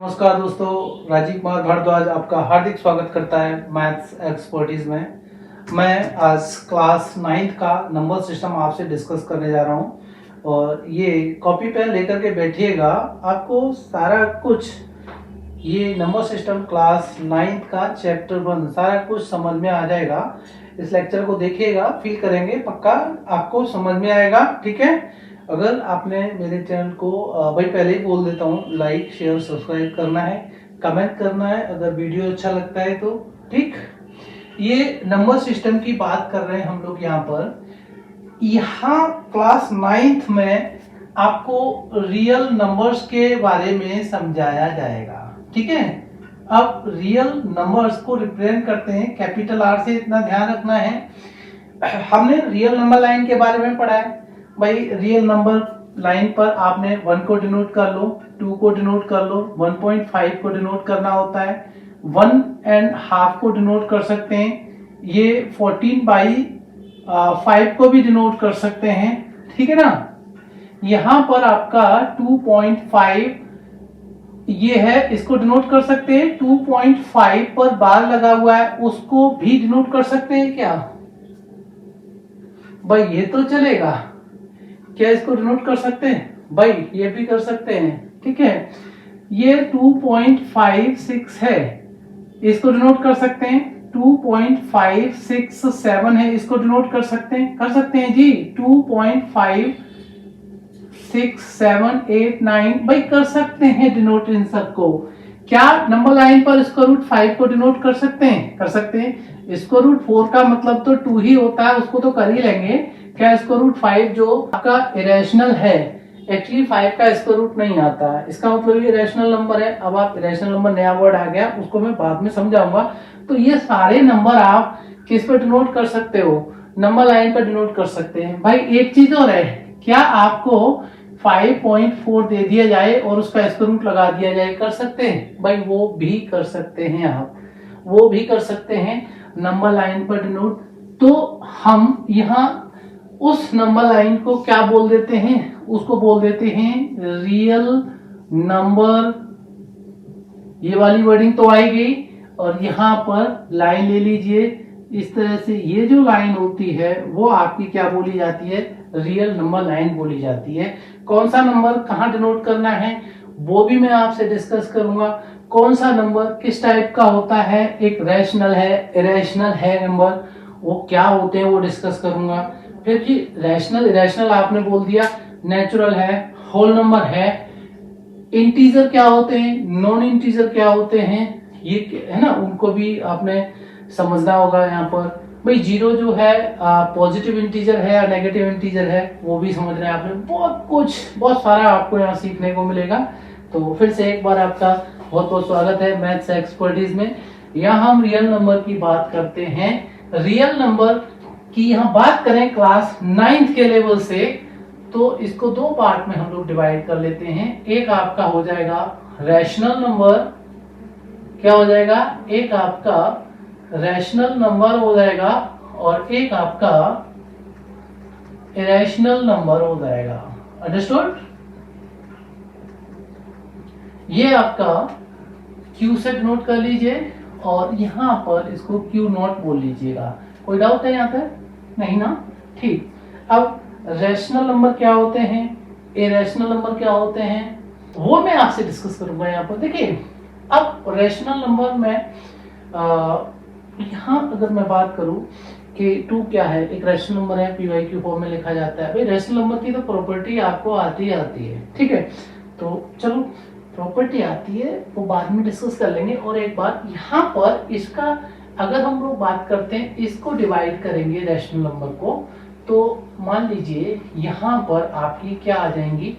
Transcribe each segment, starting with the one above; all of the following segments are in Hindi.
नमस्कार दोस्तों, राजीव कुमार भारद्वाज आपका हार्दिक स्वागत करता है मैथ्स एक्सपर्टीज में। मैं आज क्लास 9th का नंबर सिस्टम आपसे डिस्कस करने जा रहा हूं और ये कॉपी पेन लेकर के बैठिएगा। आपको सारा कुछ ये नंबर सिस्टम क्लास 9th का चैप्टर 1 सारा कुछ समझ में आ जाएगा। इस लेक्चर को देखिएगा, फील करेंगे, पक्का आपको समझ में आएगा। ठीक है, अगर आपने मेरे चैनल को भाई पहले ही बोल देता हूँ, लाइक शेयर सब्सक्राइब करना है, कमेंट करना है अगर वीडियो अच्छा लगता है तो। ठीक, ये नंबर सिस्टम की बात कर रहे हैं हम लोग यहाँ पर। यहाँ क्लास 9th में आपको रियल नंबर्स के बारे में समझाया जाएगा। ठीक है, अब रियल नंबर्स को रिप्रेजेंट करते हैं कैपिटल आर से, इतना ध्यान रखना है। हमने रियल नंबर लाइन के बारे में पढ़ा है भाई। रियल नंबर लाइन पर आपने 1 को डिनोट कर लो, 2 को डिनोट कर लो, 1.5 को डिनोट करना होता है, 1.5 को डिनोट कर सकते हैं, ये 14/5 को भी डिनोट कर सकते हैं। ठीक है ना, यहां पर आपका 2.5 ये है, इसको डिनोट कर सकते हैं। 2.5 पर बार लगा हुआ है, उसको भी डिनोट कर सकते हैं क्या भाई? ये तो चलेगा क्या? इसको डिनोट कर सकते हैं भाई, ये भी कर सकते हैं। ठीक है, ये 2.56 है, इसको डिनोट कर सकते हैं। 2.567 है, इसको डिनोट कर सकते हैं जी। 2.56789 भाई कर सकते हैं डिनोट इन सबको। क्या नंबर लाइन पर स्क्वायर रूट 5 को डिनोट कर सकते हैं? कर सकते हैं। स्क्वायर रूट 4 का मतलब तो 2 ही होता है, उसको तो कर ही लेंगे। क्या स्क्वायर रूट 5 जो आपका इरेशनल है, एक्चुअली 5 का स्क्वायर रूट नहीं आता है, इसका मतलब ये इरेशनल नंबर है। अब आप इरेशनल नंबर, नया वर्ड आ गया, उसको मैं बाद में समझाऊंगा। तो ये सारे नंबर आप किस पर डिनोट कर सकते हो? नंबर लाइन पर डिनोट कर सकते हैं भाई। एक चीज और है, क्या आपको 5.4 दे दिया जाए और उसका स्क्वायर रूट लगा दिया जाए? कर सकते हैं भाई, वो भी कर सकते हैं आप, वो भी कर सकते हैं नंबर लाइन पर डिनोट। तो हम यहाँ उस नंबर लाइन को क्या बोल देते हैं? उसको बोल देते हैं रियल नंबर। ये वाली वर्डिंग तो आई गई, और यहाँ पर लाइन ले लीजिए इस तरह से। ये जो लाइन होती है वो आपकी क्या बोली जाती है? रियल नंबर लाइन बोली जाती है। कौन सा नंबर कहाँ डिनोट करना है वो भी मैं आपसे डिस्कस करूंगा। कौन सा नंबर किस टाइप का होता है, एक रैशनल है, इरेशनल है नंबर, वो क्या होते हैं वो डिस्कस करूंगा। फिर जी रैशनल इरेशनल आपने बोल दिया, नेचुरल है, होल नंबर है, इंटीजर क्या होते हैं, नॉन इंटीजर क्या होते हैं, ये है ना, उनको भी आपने समझना होगा। यहाँ पर भाई जीरो जो है पॉजिटिव इंटीजर है या नेगेटिव इंटीजर है, वो भी समझना है आपने। बहुत कुछ, बहुत सारा आपको यहाँ सीखने को मिलेगा। तो फिर से एक बार आपका बहुत बहुत स्वागत है मैथ्स एक्सपर्टीज में। यहाँ हम रियल नंबर की बात करते हैं। रियल नंबर की यहाँ बात करें क्लास 9th के लेवल से, तो इसको दो पार्ट में हम लोग डिवाइड कर लेते हैं। एक आपका हो जाएगा रैशनल नंबर, क्या हो जाएगा? एक आपका रैशनल नंबर हो जाएगा और एक आपका इरेशनल नंबर हो जाएगा। अंडरस्टूड? ये आपका Q से नोट कर लीजिए और यहाँ पर इसको Q नॉट बोल लीजिएगा। कोई डाउट है यहाँ पर? नहीं ना? ठीक। अब रैशनल नंबर क्या होते हैं, इरेशनल नंबर क्या होते हैं, वो मैं आपसे डिस्कस करूंगा यहाँ पर। देखिए, अब रैशनल नंबर में यहाँ अगर मैं बात करूं कि 2 क्या है, एक रैशनल नंबर है, PYQ फॉर्म में लिखा जाता है। भाई रैशनल नंबर की तो प्रॉपर्टी आपको आती है। ठीक है, तो चलो प्रॉपर्टी आती है वो बाद में डिस्कस कर लेंगे। और एक बात यहाँ पर, इसका अगर हम लोग बात करते हैं, इसको डिवाइड करेंगे रैशनल नंबर को, तो मान लीजिए यहाँ पर आपकी क्या आ जाएंगी,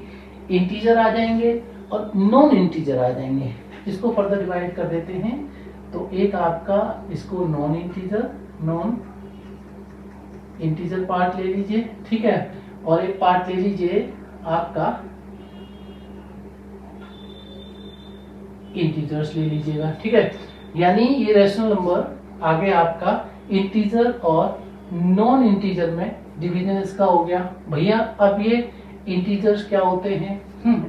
इंटीजर आ जाएंगे और नॉन इंटीजर आ जाएंगे। इसको फर्दर डिवाइड कर देते हैं। तो एक आपका इसको नॉन इंटीजर पार्ट ले लीजिए, ठीक है, और एक पार्ट ले लीजिए आपका इंटीजर्स ले लीजिएगा। ठीक है, यानी ये रैशनल नंबर आगे आपका इंटीजर और नॉन इंटीजर में डिवीजन इसका हो गया। भैया अब ये इंटीजर्स क्या होते हैं?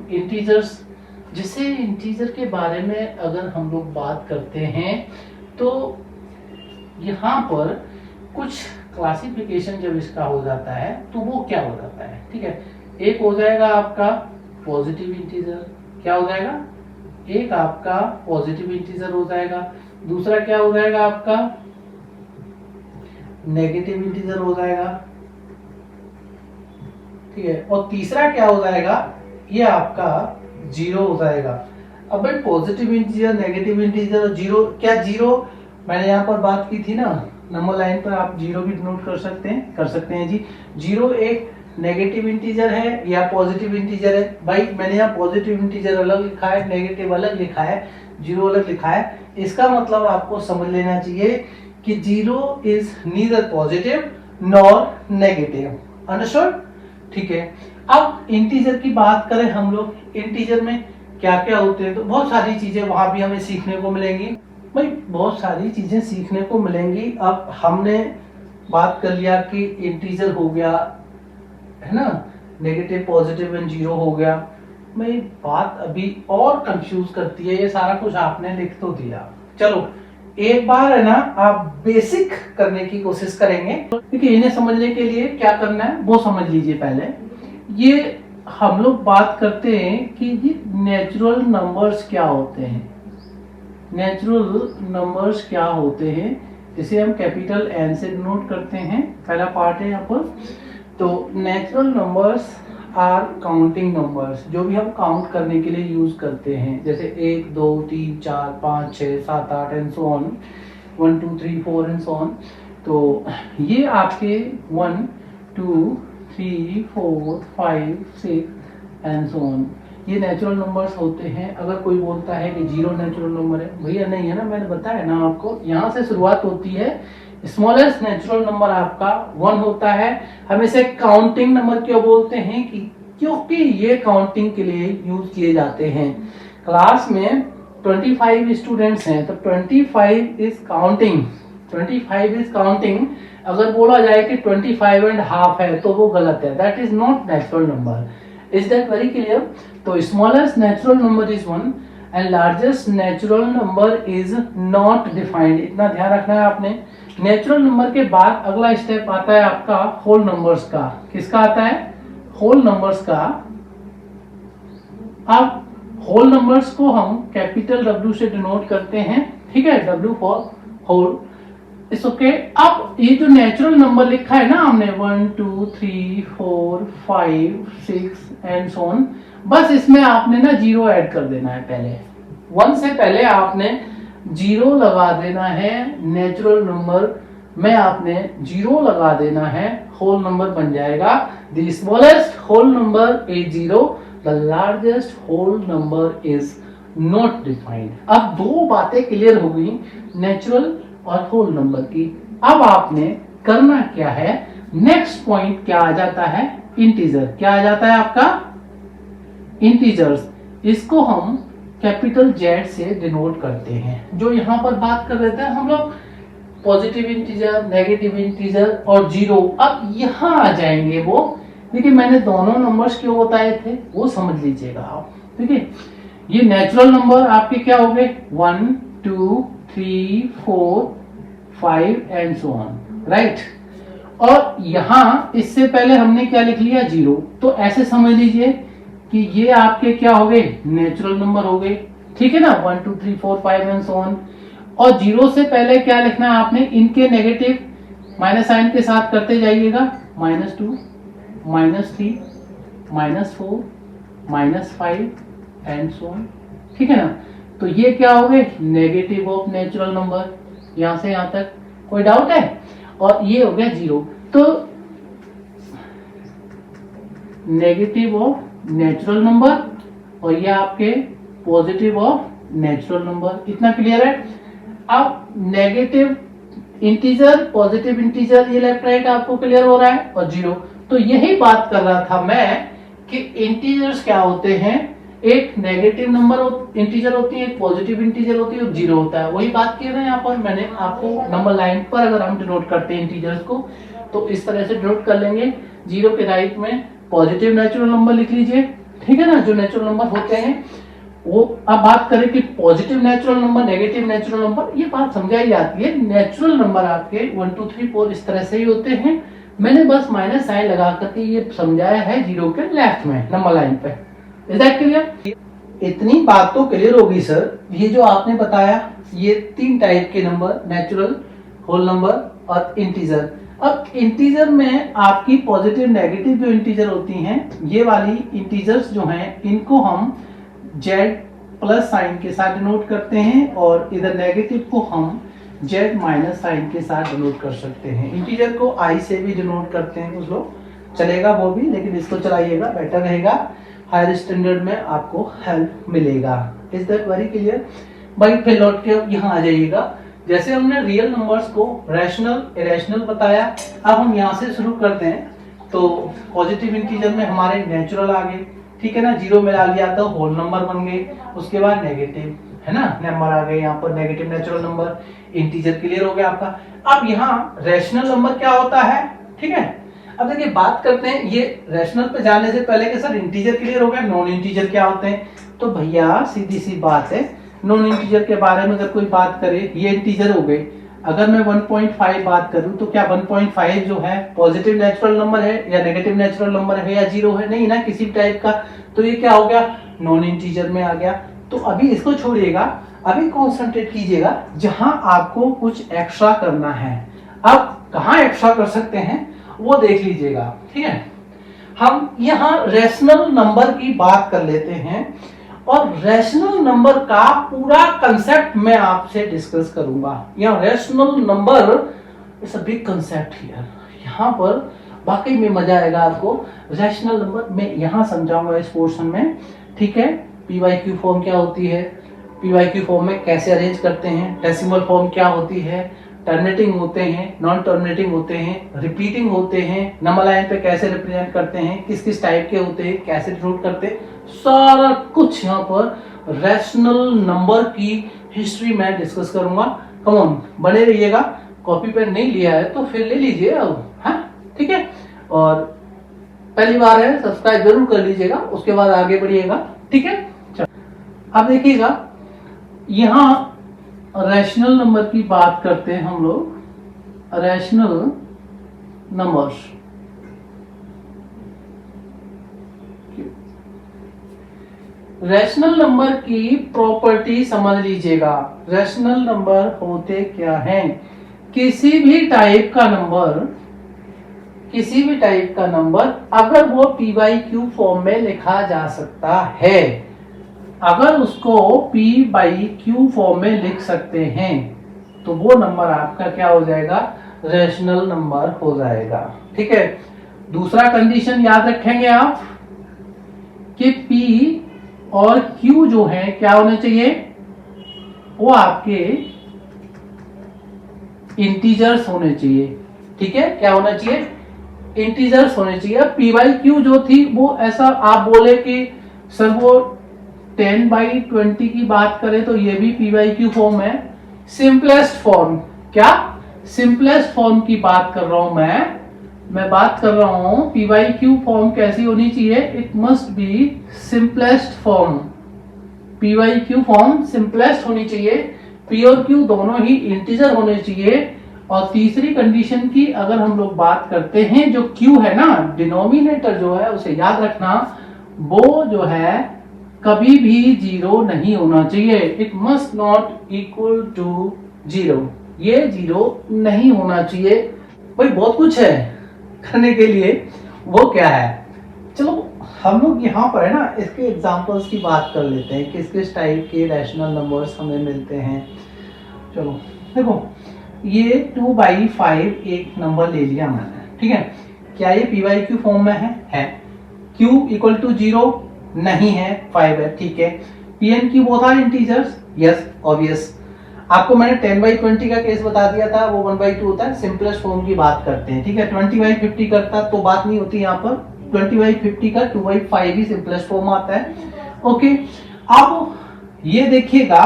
इंटीजर्स जैसे इंटीजर के बारे में अगर हम लोग बात करते हैं तो यहाँ पर कुछ क्लासिफिकेशन जब इसका हो जाता है तो वो क्या हो जाता है, ठीक है। एक हो जाएगा आपका पॉजिटिव इंटीजर, क्या हो जाएगा, एक आपका पॉजिटिव इंटीजर हो जाएगा, दूसरा क्या हो जाएगा आपका नेगेटिव इंटीजर हो जाएगा, ठीक है, और तीसरा क्या हो जाएगा, ये आपका जीरो हो जाएगा। अब भाई पॉजिटिव इंटीजर, नेगेटिव इंटीजर और जीरो, क्या जीरो मैंने यहाँ पर बात की थी ना, नंबर लाइन पर आप जीरो भी नोट कर सकते हैं जी। जीरो एक नेगेटिव इंटीजर है या पॉजिटिव इंटीजर है, भाई मैंने यहाँ पॉजिटिव इंटीजर अलग लिखा है, नेगेटिव अलग लिखा है, जीरो अलग लिखा है। इसका मतलब आपको समझ लेना चाहिए कि zero is neither positive nor negative, understood, ठीक है। अब इंटीजर की बात करें हम लोग, इंटीजर में क्या क्या होते हैं, तो बहुत सारी चीजें वहां भी हमें सीखने को मिलेंगी, भाई बहुत सारी चीजें सीखने को मिलेंगी। अब हमने बात कर लिया कि इंटीजर हो गया, है ना, नेगेटिव पॉजिटिव एंड जीरो हो गया। भाई बात अभी और कंफ्यूज करती है, ये सारा कुछ आपने लिख तो दिया, चलो एक बार है ना आप बेसिक करने की कोशिश करेंगे। देखिए इन्हें समझने के लिए क्या करना है वो समझ लीजिए। पहले ये हम लोग बात करते हैं कि ये नेचुरल नंबर्स क्या होते हैं, नेचुरल नंबर्स क्या होते हैं, जिसे हम कैपिटल एन से डिनोट करते हैं, पहला पार्ट है यहाँ पर। तो natural numbers are counting numbers, जो भी हम काउंट करने के लिए यूज करते हैं, जैसे 1 2 3 4 5 6 7 8 and so on, 1 2 3 4 and so on. तो ये आपके 1 2 3 4 5 6 एंड सो ऑन, ये नेचुरल नंबर्स होते हैं। अगर कोई बोलता है कि जीरो नेचुरल नंबर है, भैया नहीं है ना, मैंने बताया ना आपको, यहाँ से शुरुआत होती है। स्मॉलेस्ट नेचुरल नंबर आपका 1 होता है। हम इसे काउंटिंग नंबर क्यों बोलते हैं, कि क्योंकि ये काउंटिंग के लिए यूज किए जाते हैं। क्लास में 25 स्टूडेंट्स हैं तो 25 इज काउंटिंग, 25 इज काउंटिंग। अगर बोला जाए कि 25 एंड हाफ है तो वो गलत है, that is not natural number. Is that very clear? तो smallest natural number is 1 and largest natural number is not defined, इतना ध्यान रखना है आपने। नेचुरल नंबर के बाद अगला स्टेप आता है आपका होल नंबर्स का। किसका आता है? होल नंबर्स का। अब होल नंबर्स को हम कैपिटल W से डिनोट करते हैं, ठीक है, W for whole, it's okay. अब ये जो नेचुरल नंबर लिखा है ना हमने 1 2 3 4 5 6 एंड सो ऑन, बस इसमें आपने ना जीरो ऐड कर देना है। पहले 1 से पहले आपने जीरो लगा देना है, नेचुरल नंबर में आपने जीरो लगा देना है, होल नंबर बन जाएगा। The smallest whole number is zero, the largest whole number is not defined. अब दो बातें क्लियर हो गई, नेचुरल और होल नंबर की। अब आपने करना क्या है, नेक्स्ट पॉइंट क्या आ जाता है, इंटीजर। क्या आ जाता है आपका? इंटीजर्स। इसको हम कैपिटल Z से डिनोट करते हैं। जो यहाँ पर बात कर रहे थे हम लोग, पॉजिटिव इंटीजर, नेगेटिव इंटीजर और जीरो, अब यहाँ आ जाएंगे वो। देखिए मैंने दोनों नंबर्स क्यों बताए थे वो समझ लीजिएगा आप, ठीक है। ये नेचुरल नंबर आपके क्या हो गए, 1 2 3 4 5 एंड सो ऑन, राइट। और यहाँ इससे पहले हमने क्या लिख लिया, जीरो। तो ऐसे समझ लीजिए कि ये आपके क्या हो गए, नेचुरल नंबर हो गए, ठीक है ना, 1 2 3 4 5 एंड सो ऑन। और जीरो से पहले क्या लिखना है आपने, इनके नेगेटिव माइनस साइन के साथ करते जाइएगा, -2 -3 -4 -5 एंड सो ऑन, ठीक है ना। तो ये क्या हो गए, नेगेटिव ऑफ नेचुरल नंबर, यहां से यहां तक कोई डाउट है? और ये हो गया जीरो। तो नेगेटिव ऑफ नेचुरल नंबर और ये आपके पॉजिटिव ऑफ नेचुरल नंबर, इतना क्लियर है। अब नेगेटिव इंटीजर, पॉजिटिव इंटीजर, ये लेफ्ट राइट आपको क्लियर हो रहा है, और जीरो। तो यही बात कर रहा था मैं कि इंटीजर्स क्या होते हैं, एक नेगेटिव नंबर इंटीजर होती है, एक पॉजिटिव इंटीजर होती है, और जीरो होता है। वही बात की है यहाँ पर मैंने आपको, नंबर लाइन पर अगर हम डिनोट करते हैं इंटीजर्स को तो इस तरह से डिनोट कर लेंगे। जीरो के राइट में पॉजिटिव नेचुरल नंबर लिख लीजिए, ठीक है ना, जो नेचुरल नंबर होते हैं। वो अब बात करें कि positive natural number, negative natural number, ये बात समझाई जाती है। नेचुरल नंबर आपके 1 2 3 4 इस तरह से ही होते हैं। मैंने बस माइनस साइन लगा करके ये समझाया है जीरो के लेफ्ट में नंबर लाइन पे। Is that clear? इतनी बात तो क्लियर होगी सर। ये जो आपने बताया ये 3 टाइप के नंबर, नेचुरल, होल नंबर और इंटीजर। अब इंटीजर में आपकी पॉजिटिव नेगेटिव जो इंटीजर होती हैं, ये वाली इंटीजर्स जो हैं इनको हम z प्लस साइन के साथ डिनोट करते हैं और इधर नेगेटिव को हम z माइनस साइन के साथ डिनोट कर सकते हैं। इंटीजर को i से भी डिनोट करते हैं कुछ लोग, चलेगा वो भी, लेकिन इसको चलाइएगा बेटर रहेगा, हायर स्टैंडर्ड में आपको हेल्प मिलेगा। Is that very clear? भाई फिर लौट के यहाँ आ जाइएगा। जैसे हमने रियल नंबर्स को रैशनल, इरेशनल बताया, अब हम यहाँ से शुरू करते हैं। तो पॉजिटिव इंटीजर में हमारे नेचुरल आ गए, ठीक है ना, जीरो मिला लिया तो होल नंबर बन गए, उसके बाद नेगेटिव, है ना, नंबर आ गए यहाँ पर, negative natural number, integer clear हो गया आपका। अब यहाँ रैशनल नंबर क्या होता है, ठीक है। अब देखिए बात करते हैं, ये रैशनल पे जाने से पहले कि सर इंटीजर क्लियर हो गया, नॉन इंटीजर क्या होते हैं। तो भैया सीधी सी बात है, नॉन इंटीजर के बारे में अगर कोई बात करे, ये इंटीजर हो गए, अगर मैं 1.5 बात करूं तो क्या 1.5 जो है पॉजिटिव नेचुरल नंबर है या नेगेटिव नेचुरल नंबर है या जीरो है? नहीं ना, किसी टाइप का। तो ये क्या हो गया, नॉन इंटीजर में आ गया। तो अभी इसको छोड़िएगा, अभी कॉन्सेंट्रेट कीजिएगा जहां आपको कुछ एक्स्ट्रा करना है। अब कहां एक्स्ट्रा कर सकते हैं वो देख लीजिएगा, ठीक है। हम यहाँ रैशनल नंबर की बात कर लेते हैं और रैशनल नंबर का पूरा कंसेप्ट मैं आपसे डिस्कस करूंगा। यहाँ rational number it's a big concept here, यहाँ पर वाकई में मजा आएगा आपको। रैशनल नंबर मैं यहाँ समझाऊंगा इस पोर्शन में, ठीक है। PYQ फॉर्म क्या होती है, PYQ फॉर्म में कैसे अरेंज करते हैं, डेसिमल फॉर्म क्या होती है, टर्मिनेटिंग होते हैं, नॉन टर्मिनेटिंग होते हैं, रिपीटिंग होते हैं, नंबर लाइन पे कैसे रिप्रेजेंट करते हैं, किस किस टाइप के होते हैं, कैसे डिनोट करते हैं, सारा कुछ यहाँ पर रैशनल नंबर की हिस्ट्री में डिस्कस करूंगा। कम ऑन, बने रहिएगा। कॉपी पेन नहीं लिया है तो फिर ले लीजिए अब, हाँ ठीक है। और पहली बार है सब्सक्राइब जरूर कर लीजिएगा, उसके बाद आगे बढ़िएगा, ठीक है। अब देखिएगा यहाँ रैशनल नंबर की बात करते हैं हम लोग। रैशनल नंबर्स, रैशनल नंबर की प्रॉपर्टी समझ लीजिएगा। रैशनल नंबर होते क्या हैं? किसी भी टाइप का नंबर अगर वो PYQ फॉर्म में लिखा जा सकता है, अगर उसको PYQ फॉर्म में लिख सकते हैं तो वो नंबर आपका क्या हो जाएगा, रैशनल नंबर हो जाएगा, ठीक है। दूसरा कंडीशन याद रखेंगे आप कि P और Q जो है क्या होने चाहिए, वो आपके इंटीजर्स होने चाहिए, ठीक है। क्या होना चाहिए, इंटीजर्स होने चाहिए। PYQ जो थी वो ऐसा आप बोले कि सर वो 10/20 की बात करें तो ये भी PYQ फॉर्म है। सिंपलेस्ट फॉर्म, क्या सिंपलेस्ट फॉर्म की बात कर रहा हूं मैं बात कर रहा हूं PYQ फॉर्म कैसी होनी चाहिए, it must be simplest form. PYQ form simplest होनी चाहिए, P और Q दोनों ही इंटीजर होने चाहिए। और तीसरी कंडीशन की अगर हम लोग बात करते हैं, जो Q है ना, डिनोमिनेटर जो है उसे याद रखना, वो जो है कभी भी जीरो नहीं होना चाहिए। It must not equal to zero, ये जीरो नहीं होना चाहिए। भाई बहुत कुछ है करने के लिए, वो क्या है, चलो हम लोग यहाँ पर है ना इसके एग्जांपल्स की बात कर लेते हैं, किस किस टाइप के रैशनल नंबर्स हमें मिलते हैं। चलो देखो, ये 2/5 एक नंबर ले लिया मैंने, ठीक है। क्या ये PYQ फॉर्म में है? Q इक्वल टू 0 नहीं है, 5 है, ठीक है। P and Q both are integers, yes obvious. आपको मैंने 10/20 का केस बता दिया था, वो 1/2 होता है, सिंपलेस्ट फॉर्म की बात करते हैं, ठीक है। 20/50 करता तो बात नहीं होती यहाँ पर, 20/50 का 2/5 ही सिंपलेस्ट फॉर्म आता है, ओके। अब ये देखिएगा,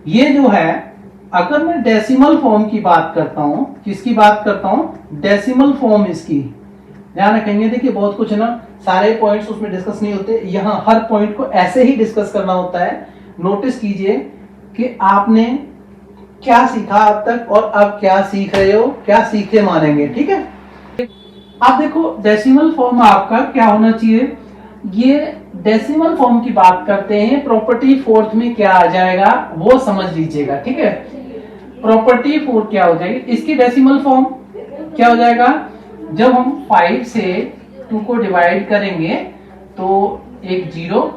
ये जो है अगर मैं डेसिमल फॉर्म की बात करता हूं, किसकी बात करता हूं, डेसिमल फॉर्म इसकी, ध्यान रखेंगे। देखिए बहुत कुछ है ना, सारे पॉइंट्स उसमें डिस्कस नहीं होते, यहाँ हर पॉइंट को ऐसे ही डिस्कस करना होता है। नोटिस कीजिए कि आपने क्या सीखा अब तक और अब क्या सीख रहे हो, क्या सीखे मानेंगे, ठीक है। आप देखो डेसिमल फॉर्म आपका क्या होना चाहिए, ये डेसिमल फॉर्म की बात करते हैं, प्रॉपर्टी फोर्थ में क्या आ जाएगा वो समझ लीजिएगा, ठीक है। प्रॉपर्टी फोर्थ क्या हो जाएगी, इसकी डेसिमल फॉर्म क्या हो जाएगा, जब हम 5 से 2 को डिवाइड करेंगे तो एक 0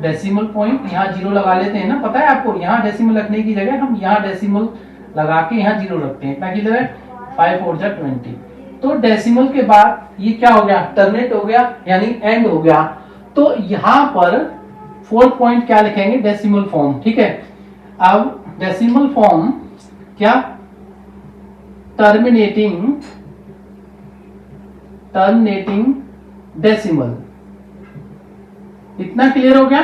डेसिमल पॉइंट, यहाँ 0 लगा लेते हैं ना, पता है आपको, यहाँ डेसिमल रखने की जगह हम यहाँ डेसिमल लगा के यहाँ 0 रखते हैं, ताकि 5 4 जा 20। तो डेसिमल के बाद ये क्या हो गया, टर्मिनेट हो गया, यानी एंड हो गया। तो यहां पर फोर्थ पॉइंट क्या लिखेंगे, डेसिमल फॉर्म, ठीक है। अब डेसिमल फॉर्म क्या, टर्मिनेटिंग डेसिमल। इतना क्लियर हो गया।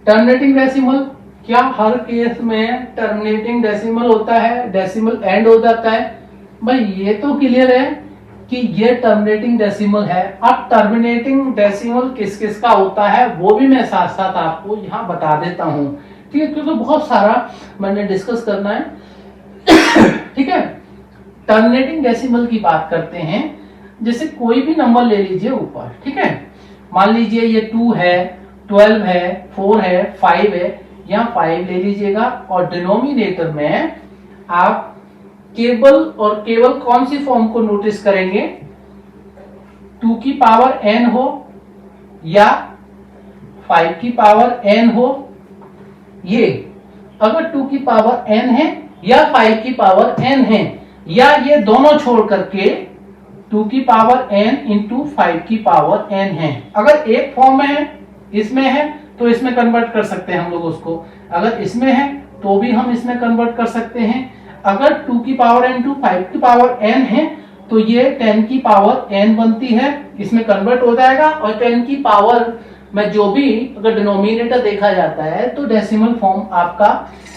टर्मिनेटिंग डेसिमल क्या, हर केस में टर्मिनेटिंग डेसिमल होता है, डेसिमल एंड हो जाता है। भाई ये तो क्लियर है कि ये टर्मिनेटिंग डेसिमल है। अब टर्मिनेटिंग डेसिमल किस किस का होता है वो भी मैं साथ साथ आपको यहाँ बता देता हूँ, ठीक है, क्योंकि बहुत सारा मैंने डिस्कस करना है, ठीक है। टर्मिनेटिंग डेसिमल की बात करते हैं, जैसे कोई भी नंबर ले लीजिए ऊपर, ठीक है, मान लीजिए ये 2 है, 12 है, 4 है, 5 है, यहाँ 5 ले लीजिएगा और डिनोमिनेटर में आप केवल कौन सी फॉर्म को नोटिस करेंगे, 2 की पावर n हो या 5 की पावर n हो। ये अगर 2 की पावर n है या 5 की पावर n है, या ये दोनों छोड़ करके 2 की पावर n इंटू 5 की पावर n है। अगर एक फॉर्म में है, इसमें है, तो इसमें कन्वर्ट कर सकते हैं हम लोग उसको, अगर इसमें है तो भी हम इसमें कन्वर्ट कर सकते हैं। अगर 2 की पावर n टू 5 की पावर n है तो ये 10 की पावर n बनती है, इसमें कन्वर्ट हो जाएगा। और 10 की पावर में जो भी अगर डिनोमिनेटर देखा जाता है तो डेसिमल फॉर्म आपका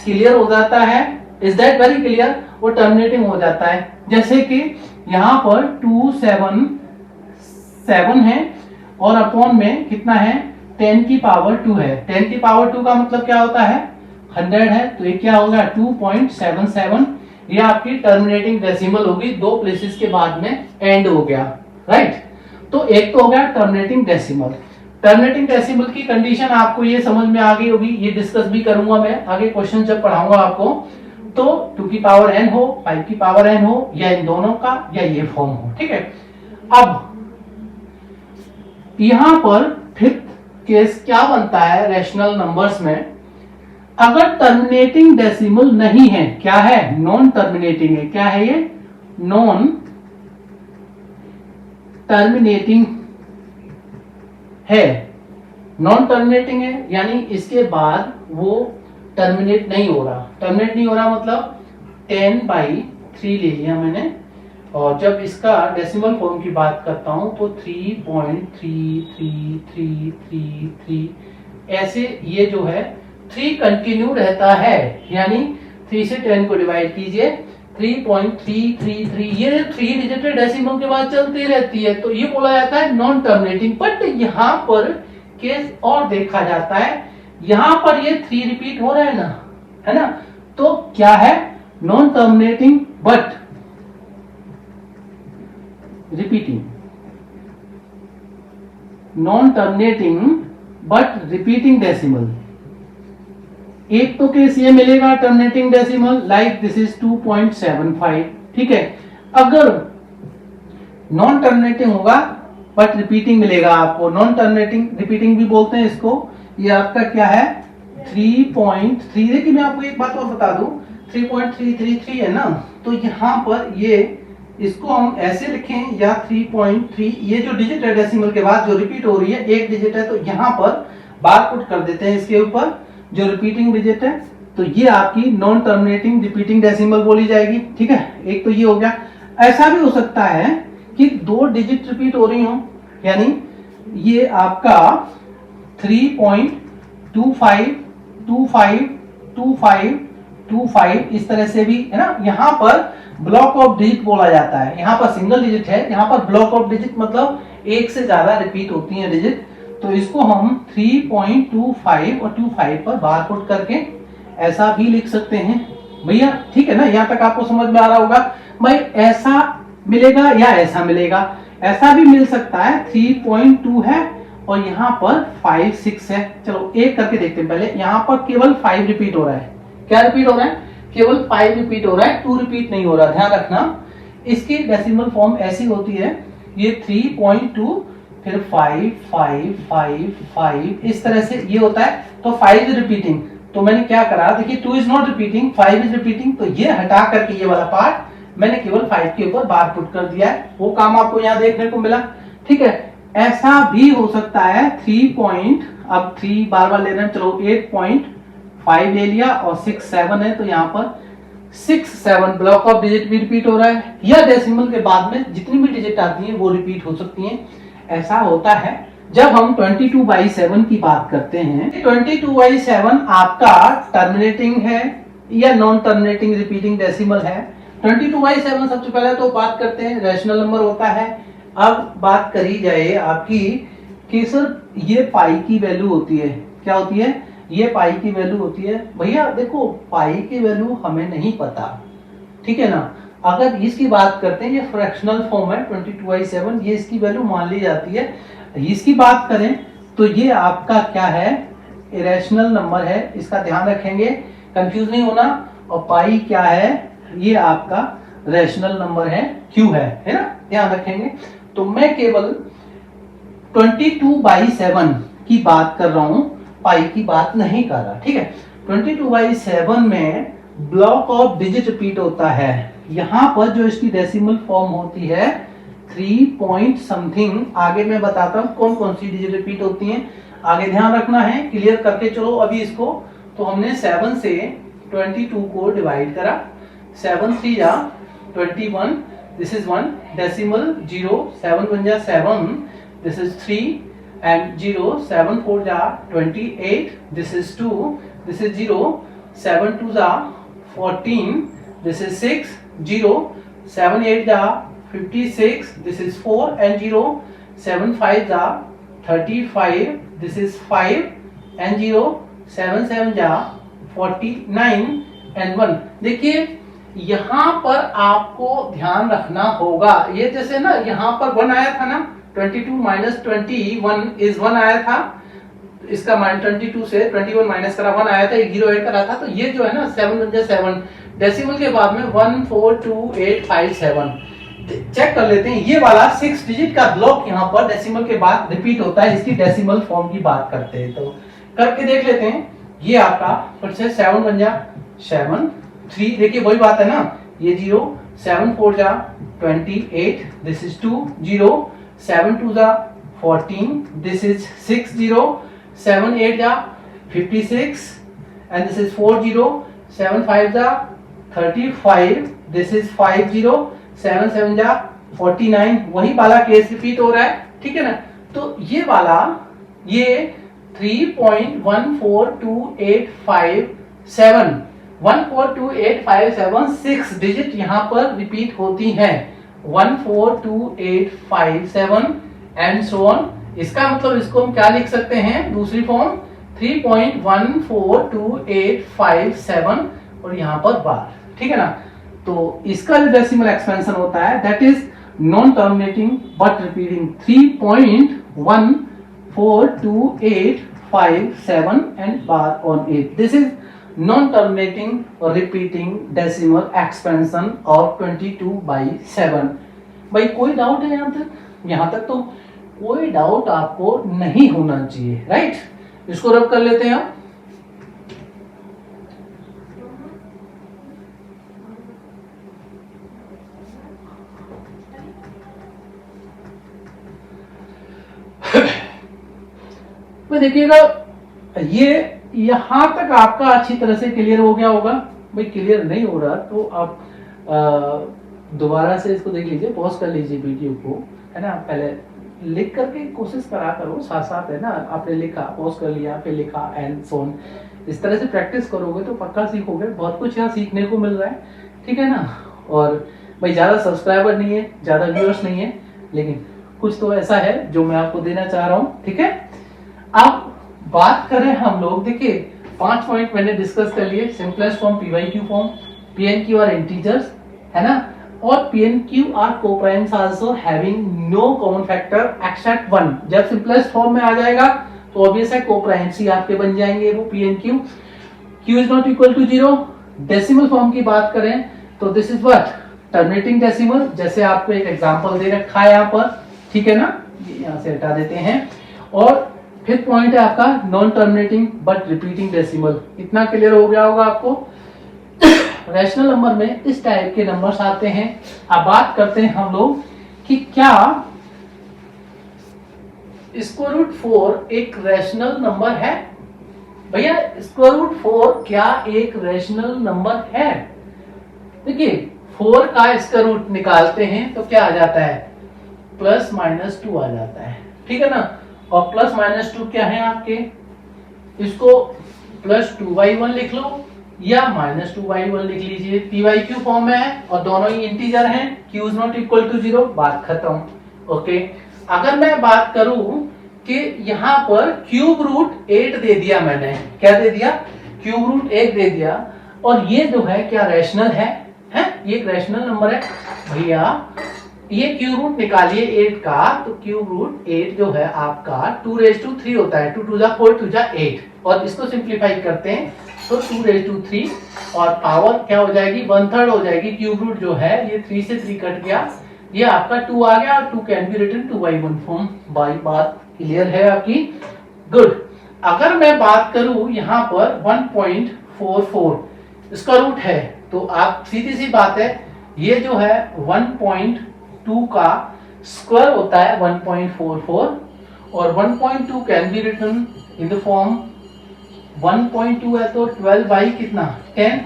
क्लियर हो जाता है। इज दैट वेरी क्लियर, वो टर्मिनेटिंग हो जाता है। जैसे कि यहाँ पर 2 7 7 है और अपॉन में कितना है, 10 की पावर 2 है। 10 की पावर 2 का मतलब क्या होता है, 100 है, तो ये क्या होगा 2.77। ये आपकी टर्मिनेटिंग डेसिमल होगी, 2 प्लेसेस के बाद में एंड हो गया, राइट। तो एक तो हो गया टर्मिनेटिंग डेसिमल। टर्मिनेटिंग डेसिमल की कंडीशन आपको ये समझ में आ गई होगी, ये डिस्कस भी करूंगा मैं आगे क्वेश्चन जब पढ़ाऊंगा आपको। तो 2 की पावर n हो, 5 की पावर n हो, या इन दोनों का, या ये फॉर्म हो, ठीक है। अब यहां पर फिफ्थ केस क्या बनता है रैशनल नंबर्स में, अगर टर्मिनेटिंग डेसिमल नहीं है, क्या है, नॉन टर्मिनेटिंग है। क्या है ये, नॉन टर्मिनेटिंग है, नॉन टर्मिनेटिंग है, यानी इसके बाद वो टर्मिनेट नहीं हो रहा। टर्मिनेट नहीं हो रहा मतलब 10/3 ले लिया मैंने, और जब इसका डेसिमल फॉर्म की बात करता हूं तो 3.3333 ऐसे ये जो है 3 कंटिन्यू रहता है, यानी 3 से 10 को डिवाइड कीजिए, 3.333 ये 3 डिजिटेड डेसिमल के बाद चलती रहती है, तो ये बोला जाता है नॉन टर्मिनेटिंग। बट यहाँ पर केस और देखा जाता है, यहाँ पर ये 3 रिपीट हो रहा है ना, है ना, तो क्या है, non terminating but repeating, non terminating but repeating decimal. एक तो केस ये मिलेगा terminating decimal, like this is 2.75, ठीक है। अगर नॉन टर्मिनेटिंग होगा बट रिपीटिंग मिलेगा आपको, नॉन टर्मिनेटिंग रिपीटिंग भी बोलते हैं इसको। ये आपका क्या है 3.3, देखिए मैं आपको एक बात और बता दूं, 3.333 है ना, तो यहाँ पर ये इसको हम ऐसे लिखें या 3.3, ये जो डिजिट है डेसिमल के बाद जो रिपीट हो रही है एक डिजिट है, तो यहाँ पर बार पुट कर देते हैं इसके ऊपर जो रिपीटिंग डिजिट है, तो ये आपकी नॉन टर्मिनेटिंग रिपीटिंग डेसिमल बोली जाएगी, ठीक है। एक तो ये हो गया। ऐसा भी हो सकता है कि 2 डिजिट रिपीट हो रही हो, यानी ये आपका 3.252525 25 इस तरह से भी है ना। यहाँ पर ब्लॉक ऑफ डिजिट बोला जाता है, यहाँ पर सिंगल डिजिट है, यहाँ पर ब्लॉक ऑफ डिजिट मतलब एक से ज्यादा रिपीट होती है डिजिट। तो इसको हम 3.25 और 25 पर बार पुट करके ऐसा भी लिख सकते हैं भैया, ठीक है ना। यहाँ तक आपको समझ में आ रहा होगा भाई, ऐसा मिलेगा या ऐसा मिलेगा, ऐसा भी मिल सकता है 3.2 है और यहाँ पर 5 6 है। चलो एक करके देखते हैं पहले। यहाँ पर केवल 5 रिपीट हो रहा है, क्या रिपीट हो रहा है, केवल 5 रिपीट हो रहा है, 2 रिपीट नहीं हो रहा, ध्यान रखना। इसकी डेसिमल फॉर्म ऐसी होती है, ये 3.2 फिर 5 5 5 5 इस तरह से ये होता है। तो 5 इज रिपीटिंग, तो मैंने क्या करा, देखिए 2 is not repeating, 5 is repeating, तो ये हटा करके ये वाला पार्ट मैंने केवल 5 के ऊपर बार पुट कर दिया है। वो काम आपको यहाँ देखने को मिला, ठीक है। ऐसा भी हो सकता है 3 अब 3 बार बार लेना, चलो 8.5 ले लिया और 6 7 है, तो यहाँ पर 6 7 ब्लॉक ऑफ डिजिट भी रिपीट हो रहा है, या डेसिमल के बाद में जितनी भी डिजिट आती हैं वो रिपीट हो सकती हैं। ऐसा होता है जब हम 22/7 की बात करते हैं। 22/7 आपका टर्मिनेटिंग है या नॉन टर्मिनेटिंग रिपीटिंग डेसिमल है। 22/7 सबसे पहले तो बात करते हैं रैशनल नंबर होता है। अब बात करी जाए आपकी कि सर ये पाई की वैल्यू होती है, क्या होती है, ये पाई की वैल्यू होती है। भैया देखो पाई की वैल्यू हमें नहीं पता, ठीक है ना। अगर इसकी बात करते हैं, ये फ्रैक्शनल फॉर्म है 22/7, ये इसकी वैल्यू मान ली जाती है। इसकी बात करें तो ये आपका क्या है, इरेशनल नंबर है, इसका ध्यान रखेंगे, कंफ्यूज नहीं होना। और पाई क्या है, ये आपका रैशनल नंबर है, क्यू है ना, ध्यान रखेंगे। तो मैं केवल 22/7 की बात कर रहा हूं, पाई की बात नहीं कर रहा, ठीक है। 22/7 में ब्लॉक ऑफ डिजिट रिपीट होता है। यहां पर जो इसकी डेसिमल फॉर्म होती है 3 पॉइंट समथिंग, आगे मैं बताता हूं कौन कौन सी डिजिट रिपीट होती हैं, आगे ध्यान रखना है, क्लियर करके चलो अभी इसको। तो हमने 7 से 22 को डिवाइड करा, 7 3 जा 21, दिस इज 1 डेसिमल 0, 7 1 जा 7, दिस इज 3 and 0, 7 4 जा 28, this is 2, this is 0, 7 2 जा 14, this is 6, 0, 7 8 जा 56, this is 4 and 0, 7 5 जा 35, this is 5 and 0, 7 7 जा 49 and 1। देखिए यहां पर आपको ध्यान रखना होगा, ये जैसे ना यहाँ पर 1 आया था ना, 22 माइनस 21 इज 1 आया था, इसका माइनस 22 से 21 माइनस करा 1 आया था, एक 0 ऐड करा था। तो ये जो है ना 7 1 7 डेसिमल के बाद में 1 4 2 8 5 7 चेक कर लेते हैं। ये वाला 6 डिजिट का ब्लॉक यहाँ पर डेसिमल के बाद रिपीट होता है, इसकी डेसिमल फॉर्म की बात करते हैं तो करके देख लेते हैं। ये आपका फिर से 7 1 जा 7 3, देखिए वही बात है ना, ये 0, 7 4 जा 28, दिस इज 2 0, 7 2 जा 14, this is 6 0, 7 8 जा 56 and this is 4 0, 7 5 जा 35, this is 5 0, 7 7 जा 49, वही वाला केस रिपीट हो रहा है, ठीक है ना। तो ये वाला ये 3.14285 14285 6 डिजिट यहाँ पर रिपीट होती हैं, 14285 एंड सो ऑन। इसका मतलब इसको हम क्या लिख सकते हैं, दूसरी फॉर्म 3.14285 और यहाँ पर बार, ठीक है ना। तो इसका जो डेसिमल एक्सपेंशन होता है that is non terminating but repeating 3.14285 and bar on 8। This is non-terminating or repeating decimal expansion of 22/7। भाई कोई डाउट है यहाँ तक? यहाँ तक तो कोई डाउट आपको नहीं होना चाहिए, राइट। इसको रब कर लेते हैं हम। देखिएगा ये यहां तक आपका अच्छी तरह से क्लियर हो गया होगा। भाई क्लियर नहीं हो रहा तो आप दोबारा से इसको देख लीजिए, पॉज कर लीजिए वीडियो को, है ना। पहले लिख करके कोशिश करा करो साथ साथ, है ना। आपने लिखा, पॉज कर लिया, फिर लिखा एंड सो ऑन, इस तरह से प्रैक्टिस करोगे तो पक्का सीखोगे। बहुत कुछ यहाँ सीखने को मिल रहा है, ठीक है ना। और भाई ज़्यादा सब्सक्राइबर नहीं है, ज़्यादा व्यूअर्स नहीं है, लेकिन कुछ तो ऐसा है जो मैं आपको देना चाह रहा हूँ, ठीक है। अब बात करें हम लोग, देखिए 5 पॉइंट मैंने डिस्कस कर लिए। Simplest form, P by Q form, P and Q are integers, है ना, और P and Q are coprimes also having no common factor except 1। जब सिंपलेस्ट फॉर्म में आ जाएगा तो ऑब्वियस है कोप्राइम्स ही आपके बन जाएंगे वो P and Q. Q is not equal to 0। Decimal form की बात करें तो this is what, terminating decimal, जैसे आपको एक एग्जांपल दे रखा है यहाँ पर, ठीक है ना, ये यहाँ से हटा देते हैं। और फिर पॉइंट है आपका non terminating but repeating decimal. इतना क्लियर हो गया होगा आपको। रैशनल नंबर में इस टाइप के नंबर्स आते हैं। अब बात करते हैं हम लोग कि क्या स्क्वायर रूट 4 एक रैशनल नंबर है। भैया स्क्वायर रूट 4 क्या एक रैशनल नंबर है? देखिए 4 का स्क्वायर रूट निकालते हैं तो क्या आ जाता है, +-2 आ जाता है, ठीक है ना। और +-2 क्या है आपके, इसको +2y1 लिख लो या -2y1 लिख लीजिए। पीवाईक्यू फॉर्म में है और दोनों ही इंटीजर हैं। q is not equal to 0, बात खत्म। ओके, अगर मैं बात करूं कि यहाँ पर क्यूब रूट 8 दे दिया मैंने, क्या दे दिया, क्यूब रूट 8 दे दिया, और ये जो है क्या रैशनल है? ये एक रैशनल नंबर है भैया। ये क्यूब रूट निकालिए 8 का, तो क्यूब रूट 8 जो है आपका 2⁻³ होता है। 2 × 4 = 8, और इसको सिंप्लीफाई करते हैं तो 2⁻³ और पावर क्या हो जाएगी, 1/3 हो जाएगी। क्यूब रूट जो है ये 3 से 3 कट गया, ये आपका 2 आ गया, और 2 कैन बी रिटन 2/1 फॉर्म। बात क्लियर है आपकी? गुड। अगर मैं बात करूं यहाँ पर 1.44 इसका रूट है, तो आप सीधी सी बात है, ये जो है 1.2 का स्क्वायर होता है 1.44, और 1.2 can be written in the form 1.2 है तो 12 बाई कितना 10,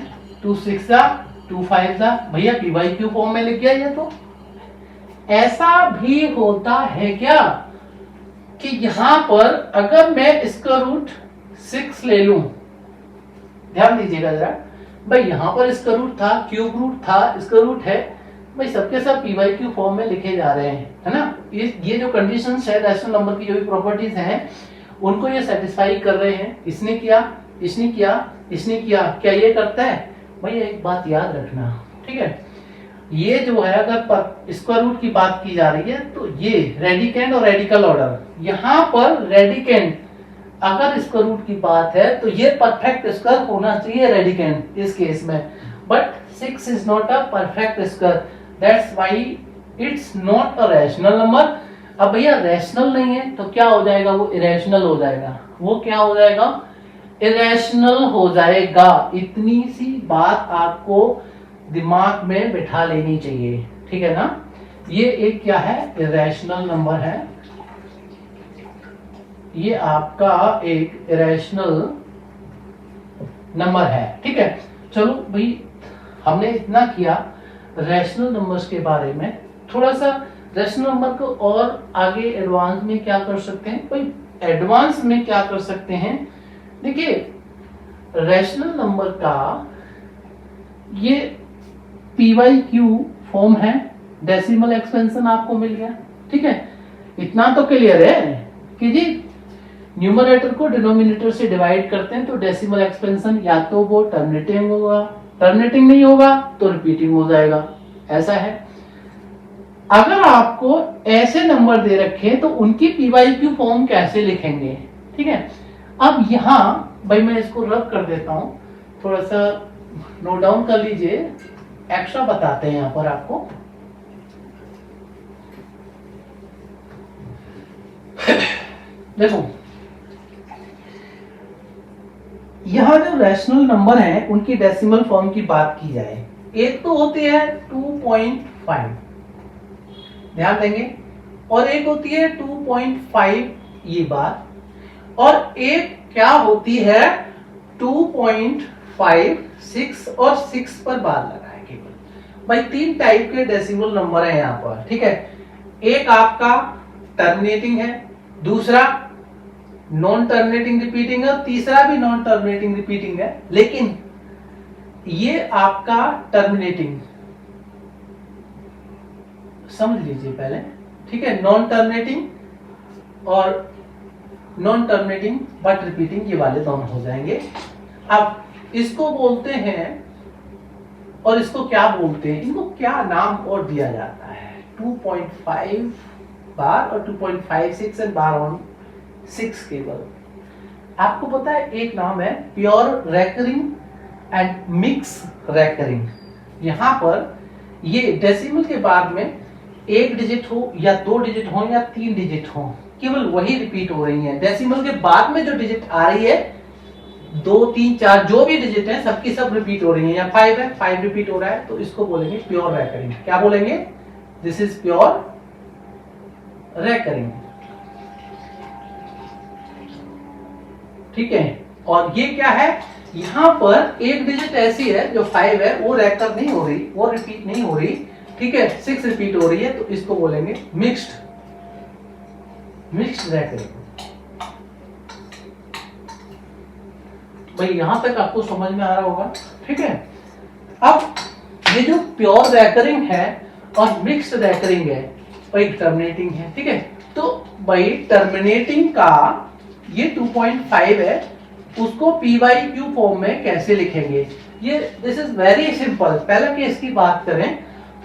2 6 2 5 भैया पीवाईक्यू फॉर्म में लिख गया ये। तो ऐसा भी होता है क्या कि यहां पर अगर मैं इसका रूट 6 ले लूं, ध्यान दीजिएगा जरा भाई, यहां पर इसका रूट था, क्यूब रूट था, इसका रूट है भाई, सबके सब पीवाईक्यू फॉर्म में लिखे जा रहे हैं, है ना। ये जो कंडीशंस है रैशनल नंबर की, जो भी प्रॉपर्टीज हैं, उनको ये सेटिस्फाई कर रहे हैं। इसने किया, इसने किया, इसने किया, क्या ये करता है भाई? एक बात याद रखना, ठीक है, ये जो है अगर स्क्वायर रूट की बात की जा रही है तो ये रेडिकेंड और रेडिकल ऑर्डर, यहाँ पर रेडिकेंड अगर स्क्वायर रूट की बात है तो ये परफेक्ट स्क्वायर होना चाहिए रेडिकेंड इस केस में, but 6 is not a perfect square, that's why it's not a rational number. अब भैया रैशनल नहीं है तो क्या हो जाएगा, वो इरेशनल हो जाएगा। वो क्या हो जाएगा, इरेशनल हो जाएगा। इतनी सी बात आपको दिमाग में बिठा लेनी चाहिए, ठीक है ना। ये एक क्या है, इरेशनल नंबर है, ये आपका एक इरेशनल नंबर है, ठीक है। चलो भाई, हमने इतना किया रैशनल नंबर्स के बारे में। थोड़ा सा रैशनल नंबर को और आगे एडवांस में क्या कर सकते हैं भाई, एडवांस में क्या कर सकते हैं, देखिए रैशनल नंबर का ये पीवाईक्यू फॉर्म है, डेसिमल एक्सपेंशन आपको मिल गया, ठीक है। इतना तो क्लियर है कि जी न्यूमरेटर को डिनोमिनेटर से डिवाइड करते हैं तो डेसिमल एक्सपेंशन या तो वो टर्मिनेटिंग होगा, टर्मिनेटिंग नहीं होगा तो रिपीटिंग हो जाएगा, ऐसा है। अगर आपको ऐसे नंबर दे रखे तो उनकी पीवाईक्यू फॉर्म कैसे लिखेंगे, ठीक है। अब यहां भाई मैं इसको रब कर देता हूं, थोड़ा सा नोट डाउन कर लीजिए, एक्स्ट्रा बताते हैं यहां पर आपको। देखो यहां जो रैशनल नंबर है उनकी डेसिमल फॉर्म की बात की जाए, एक तो होती है 2.5, ध्यान देंगे, और एक होती है 2.5 ये बात, और एक क्या होती है 2.5, 6 और 6 पर बात लगाए केवल। भाई 3 टाइप के डेसिमल नंबर है यहाँ पर, ठीक है। एक आपका टर्मिनेटिंग है, दूसरा नॉन टर्मिनेटिंग रिपीटिंग है और तीसरा भी नॉन टर्मिनेटिंग रिपीटिंग है, लेकिन ये आपका टर्मिनेटिंग, समझ लीजिए पहले, ठीक है। नॉन टर्मिनेटिंग और नॉन टर्मिनेटिंग बट रिपीटिंग, ये वाले दोनों हो जाएंगे। अब इसको बोलते हैं, और इसको क्या बोलते हैं, इनको क्या नाम और दिया जाता है, 2.5 बार और 2.56 एंड बार ऑन 6 केबल। आपको पता है एक नाम है pure recurring and mix recurring. यहां पर ये डेसिमल के बाद में एक डिजिट हो या 2 डिजिट हो या 3 डिजिट हो, केवल वही रिपीट हो रही है। डेसिमल के बाद में जो डिजिट आ रही है 2, 3, 4 जो भी डिजिट है सबकी सब रिपीट हो रही है। या 5 है, 5 रिपीट हो रहा है, तो इसको बोलेंगे प्योर रैकरिंग। क्या बोलेंगे? दिस इज प्योर रैकरिंग, ठीक है। और ये क्या है, यहां पर एक डिजिट ऐसी है जो 5 है, वो रैकर नहीं हो रही, वो रिपीट नहीं हो रही, ठीक है, 6 रिपीट हो रही है, तो इसको बोलेंगे मिक्स्ड रैकरिंग। भाई यहां तक आपको समझ में आ रहा होगा, ठीक है। अब ये जो प्योर रैकरिंग है और मिक्स्ड रैकरिंग है, भाई टर्मिनेटिंग है, ठीक है। तो भाई टर्मिनेटिंग का ये 2.5 है, उसको PYQ फॉर्म में कैसे लिखेंगे? ये दिस इज वेरी सिंपल। पहला केस की बात करें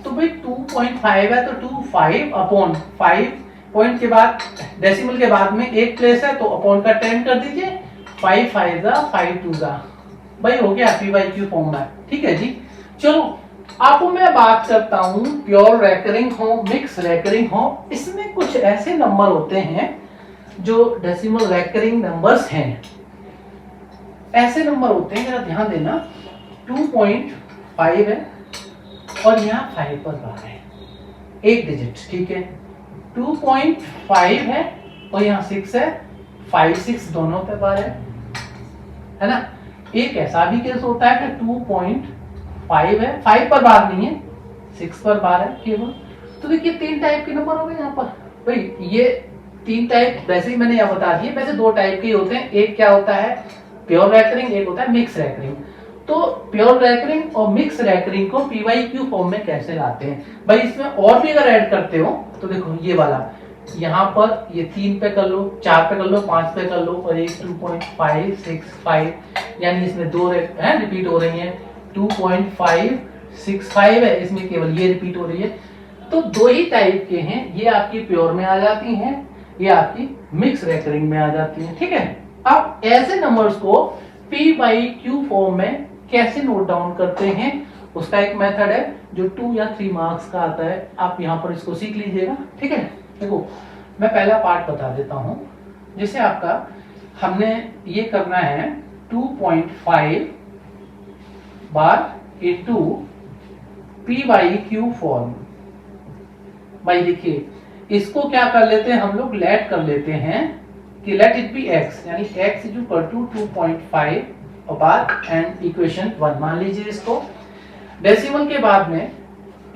तो भाई 2.5 है, तो 25 अपॉन 5 पॉइंट के बाद डेसिमल के बाद में एक प्लेस है, तो अपॉन का 10 कर दीजिए, 5 5 जा 5 2 जा, भाई हो गया PYQ फॉर्म में, ठीक है जी। चलो अब मैं बात करता हूं प्योर रैकरिंग हो मिक्स रैकरिंग हो, इसमें कुछ ऐसे नंबर होते हैं जो डेसिमल रैकरिंग नंबर्स हैं। ऐसे नंबर होते हैं, जरा ध्यान देना, 2.5 है और यहाँ 5 पर बार है, एक डिजिट, ठीक है। 2.5 है और यहाँ 6 है, 5 6 दोनों पे बार है ना। एक ऐसा भी केस होता है कि 2.5 है, 5 पर बार नहीं है, 6 पर बार है केवल। तो देखिए 3 टाइप के नंबर हो गए यहाँ पर। भाई ये 3 टाइप वैसे ही मैंने यहाँ बता दिए, वैसे 2 टाइप के होते हैं, एक क्या होता है प्योर रैकरिंग, एक होता है मिक्स रैकरिंग। तो प्योर रैकरिंग और मिक्स रैकरिंग को PYQ फॉर्म में कैसे लाते हैं? भाई इसमें और भी अगर ऐड करते हो तो देखो ये वाला, यहाँ पर ये 3 पे कर लो, 4 पे कर लो, 5 पे कर लो, और एक 2.5 6 5, यानी इसमें 2 रिपीट हो रही है। 2.5 6 5 है, इसमें केवल ये रिपीट हो रही है। तो 2 ही टाइप के हैं, ये आपकी प्योर में आ जाती हैं, ये आपकी मिक्स रैकरिंग में आ जाती हैं, ठीक है। अब ऐसे नंबर्स को PYQ फॉर्म में कैसे नोट डाउन करते हैं, उसका एक मेथड है जो 2 या 3 मार्क्स का आता है, आप यहाँ पर इसको सीख लीजिएगा, ठीक है। देखो मैं पहला पार्ट बता देता हूं, जिसे आपका हमने ये करना है 2.5 बार इनटू PYQ फॉर्म। भाई देखिए इसको क्या कर लेते हैं हम लोग, लेट कर लेते हैं कि लेट इट बी x, यानी x इज इक्वल टू 2.5 और बाद एंड इक्वेशन 1 मान लीजिए इसको। डेसिमल के बाद में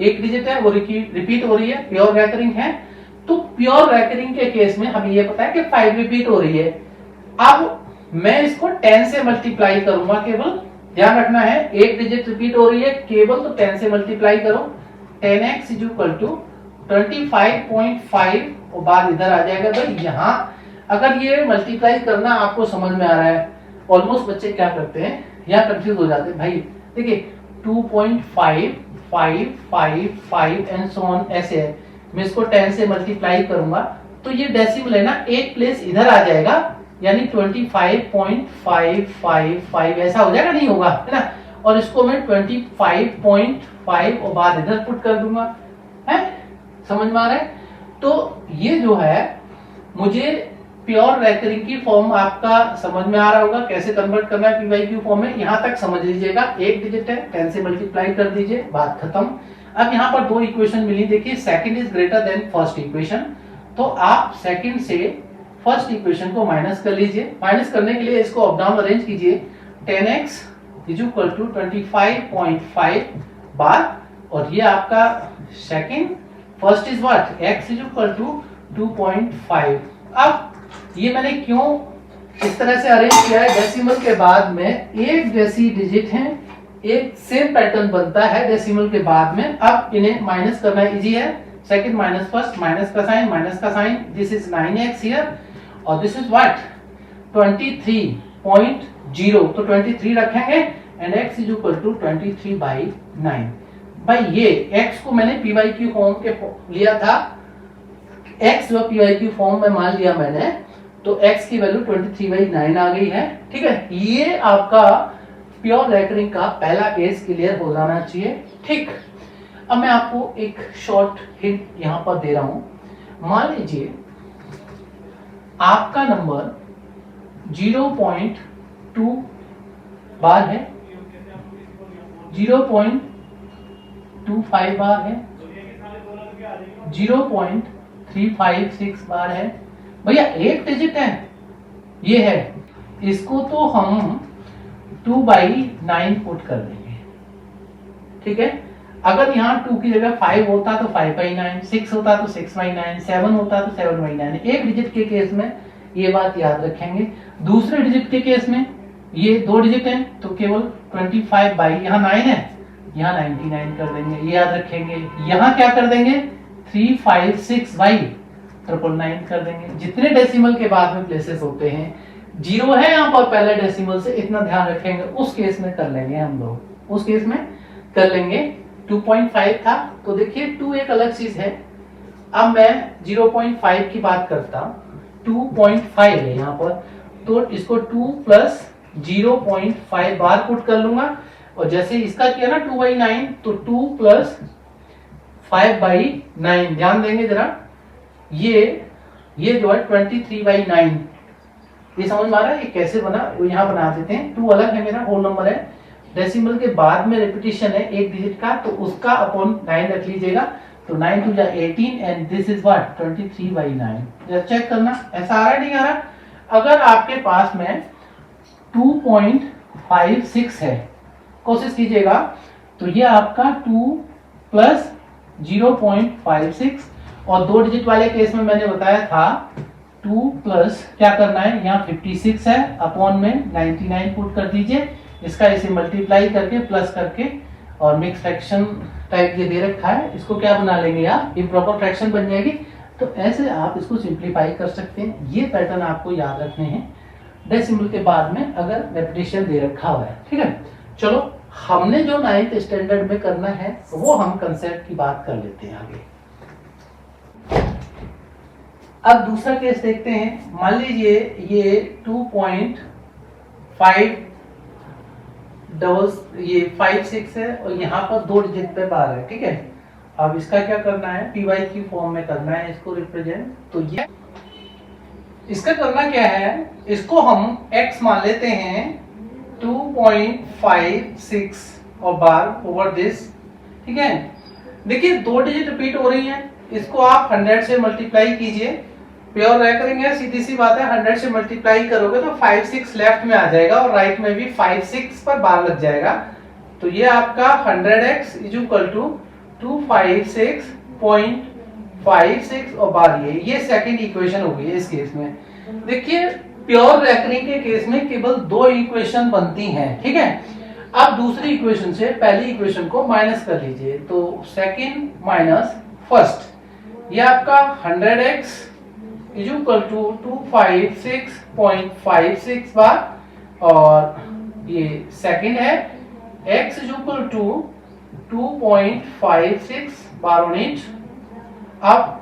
एक डिजिट है, वो रिपीट हो रही है, प्योर रैकरिंग है। तो प्योर रैकरिंग के केस में हमें ये पता है कि 5 रिपीट हो रही है। अब मैं इसको 10 से मल्टीप्लाई करूंगा, केवल ध्यान रखना है एक डिजिट रिपीट हो रही है केवल, तो 10 से मल्टीप्लाई करो, 10x इज इक्वल टू 25.5 और बाद इधर आ जाएगा। भाई यहाँ अगर ये मल्टीप्लाई करना आपको समझ में आ रहा है, ऑलमोस्ट बच्चे क्या करते हैं यहाँ कंफ्यूज हो जाते हैं। भाई देखिए 2.5 5 5 5 एंड सो ऑन ऐसे है, मैं इसको 10 से मल्टीप्लाई करूंगा तो ये डेसिमल है ना, एक प्लेस इधर आ जाएगा, यानी 25.555 ऐसा हो जाएगा, नहीं होगा है ना। और इसको मैं 25.5 और बाद इधर पुट कर दूंगा, है समझ में आ रहा है। तो ये जो है मुझे प्योर रैकरिंग की फॉर्म आपका समझ में आ रहा होगा, कैसे कन्वर्ट करना है PYQ फॉर्म में, यहां तक समझ लीजिएगा। एक डिजिट है, 10 से मल्टीप्लाई कर दीजिए, बात खत्म। अब यहाँ पर 2 इक्वेशन मिली, देखिए second is greater than first equation, तो आप सेकंड से फर्स्ट इक्वेशन को माइनस कर लीजिए। माइनस करने के लिए इसको अप डाउन अरेंज कीजिए, 10x इज इक्वल टू 25.5 बार, और ये आपका second, first is what x is equal to 2.5। अब ये मैंने क्यों इस तरह से अरेंज किया है। डेसिमल के बाद में एक जैसी डिजिट है, एक सेम पैटर्न बनता है डेसिमल के बाद में। अब इन्हें माइनस करना इजी है, सेकंड माइनस फर्स्ट, माइनस का sign, this is 9x here और दिस इज व्हाट 23.0, तो 23 रखेंगे and x is equal to 23/9। भाई ये x को मैंने PYQ फॉर्म के लिया था, x जो PYQ फॉर्म में मान लिया मैंने, तो x की वैल्यू 23/9 आ गई है। ठीक है, ये आपका प्योर रेकरिंग का पहला केस क्लियर हो जाना चाहिए। ठीक, अब मैं आपको एक शॉर्ट हिंट यहां पर दे रहा हूं। मान लीजिए आपका नंबर 0.2 बार है, 0.25 बार है, 0.356 बार है। भैया एक डिजिट है, ये है, इसको तो हम 2/9 पुट कर देंगे। ठीक है, अगर यहाँ 2 की जगह 5 होता तो 5/9, 6 होता तो 6/9, 7 होता तो 7/9। एक डिजिट के केस में ये बात याद रखेंगे। दूसरे डिजिट के केस में ये 2 डिजिट है तो केवल 25 बाई यहाँ 9 है, यहाँ 99 कर देंगे, ये याद रखेंगे। यहाँ क्या कर देंगे 356 बाई 999 कर देंगे। जितने डेसिमल के बाद में प्लेसेस होते हैं, 0 है यहाँ पर पहले डेसिमल से, इतना ध्यान रखेंगे। उस केस में कर लेंगे हम लोग, उस केस में कर लेंगे। 2.5 था तो देखिए 2 एक अलग चीज है। अब मैं 0.5 की बात करता, 2.5 है यहाँ पर, तो इसको 2 प्लस 0.5 बार पुट कर लूंगा। और जैसे इसका किया ना 2/9, तो 2 प्लस 5/9 ध्यान देंगे जरा, ये जो है 23/9, ये समझ में आ रहा है ये कैसे बना, वो यहाँ बना देते हैं। 2 अलग है, मेरा होल नंबर है, डेसिमल के बाद में रिपीटिशन है एक डिजिट का, तो उसका अपॉन 9 रख लीजिएगा, तो 9 2 18 एंड दिस इज व्हाट 23/9। जरा चेक करना ऐसा आ रहा है नहीं आ रहा। अगर आपके पास में 2.56 है, कोशिश कीजिएगा, तो ये आपका 2 प्लस 0.56, और 2 डिजिट वाले केस में मैंने बताया था 2 प्लस क्या करना है, यहाँ 56 है, अपॉन में 99 पुट कर दीजिए, इसका इसे मल्टीप्लाई करके प्लस करके, और मिक्स फ्रैक्शन टाइप ये दे रखा है, इसको क्या बना लेंगे आप, इम्प्रॉपर फ्रैक्शन बन जाएगी। तो ऐसे आप इसको सिंप्लीफाई कर सकते हैं। ये पैटर्न आपको याद रखने हैं डेसिमल के बाद में अगर रेपिटेशन दे रखा हुआ है। ठीक है, चलो हमने जो 9th स्टैंडर्ड में करना है वो हम कंसेप्ट की बात कर लेते हैं आगे। अब दूसरा केस देखते हैं। मान लीजिए ये 2.56 है और यहाँ पर 2 डिजिट पे बार है। ठीक है, अब इसका क्या करना है, PYQ फॉर्म में करना है इसको रिप्रेजेंट। तो ये इसका करना क्या है, इसको हम x मान लेते हैं 2.56 और बार ओवर दिस। ठीक है, देखिए 2 डिजिट रिपीट हो रही है, इसको आप 100 से मल्टीप्लाई कीजिए। प्योर रेकरिंग है, सीधी सी बात है, 100 से मल्टीप्लाई करोगे तो 5 6 लेफ्ट में आ जाएगा और राइट में भी 5 6 पर बार लग जाएगा। तो ये आपका 100x इज इक्वल टू 256.56 और बार ये सेकंड इक्वेशन हो गई है इस केस में। देखिए प्योर रेकरिंग के केस में केवल 2 इक्वेशन बनती हैं। ठीक है, अब दूसरी इक्वेशन से पहली इक्वेशन को माइनस कर लीजिए, तो सेकंड माइनस फर्स्ट, ये आपका 100x इज इक्वल टू 256.56 बार, और ये सेकंड है x is equal to 2.56 bar on it. अब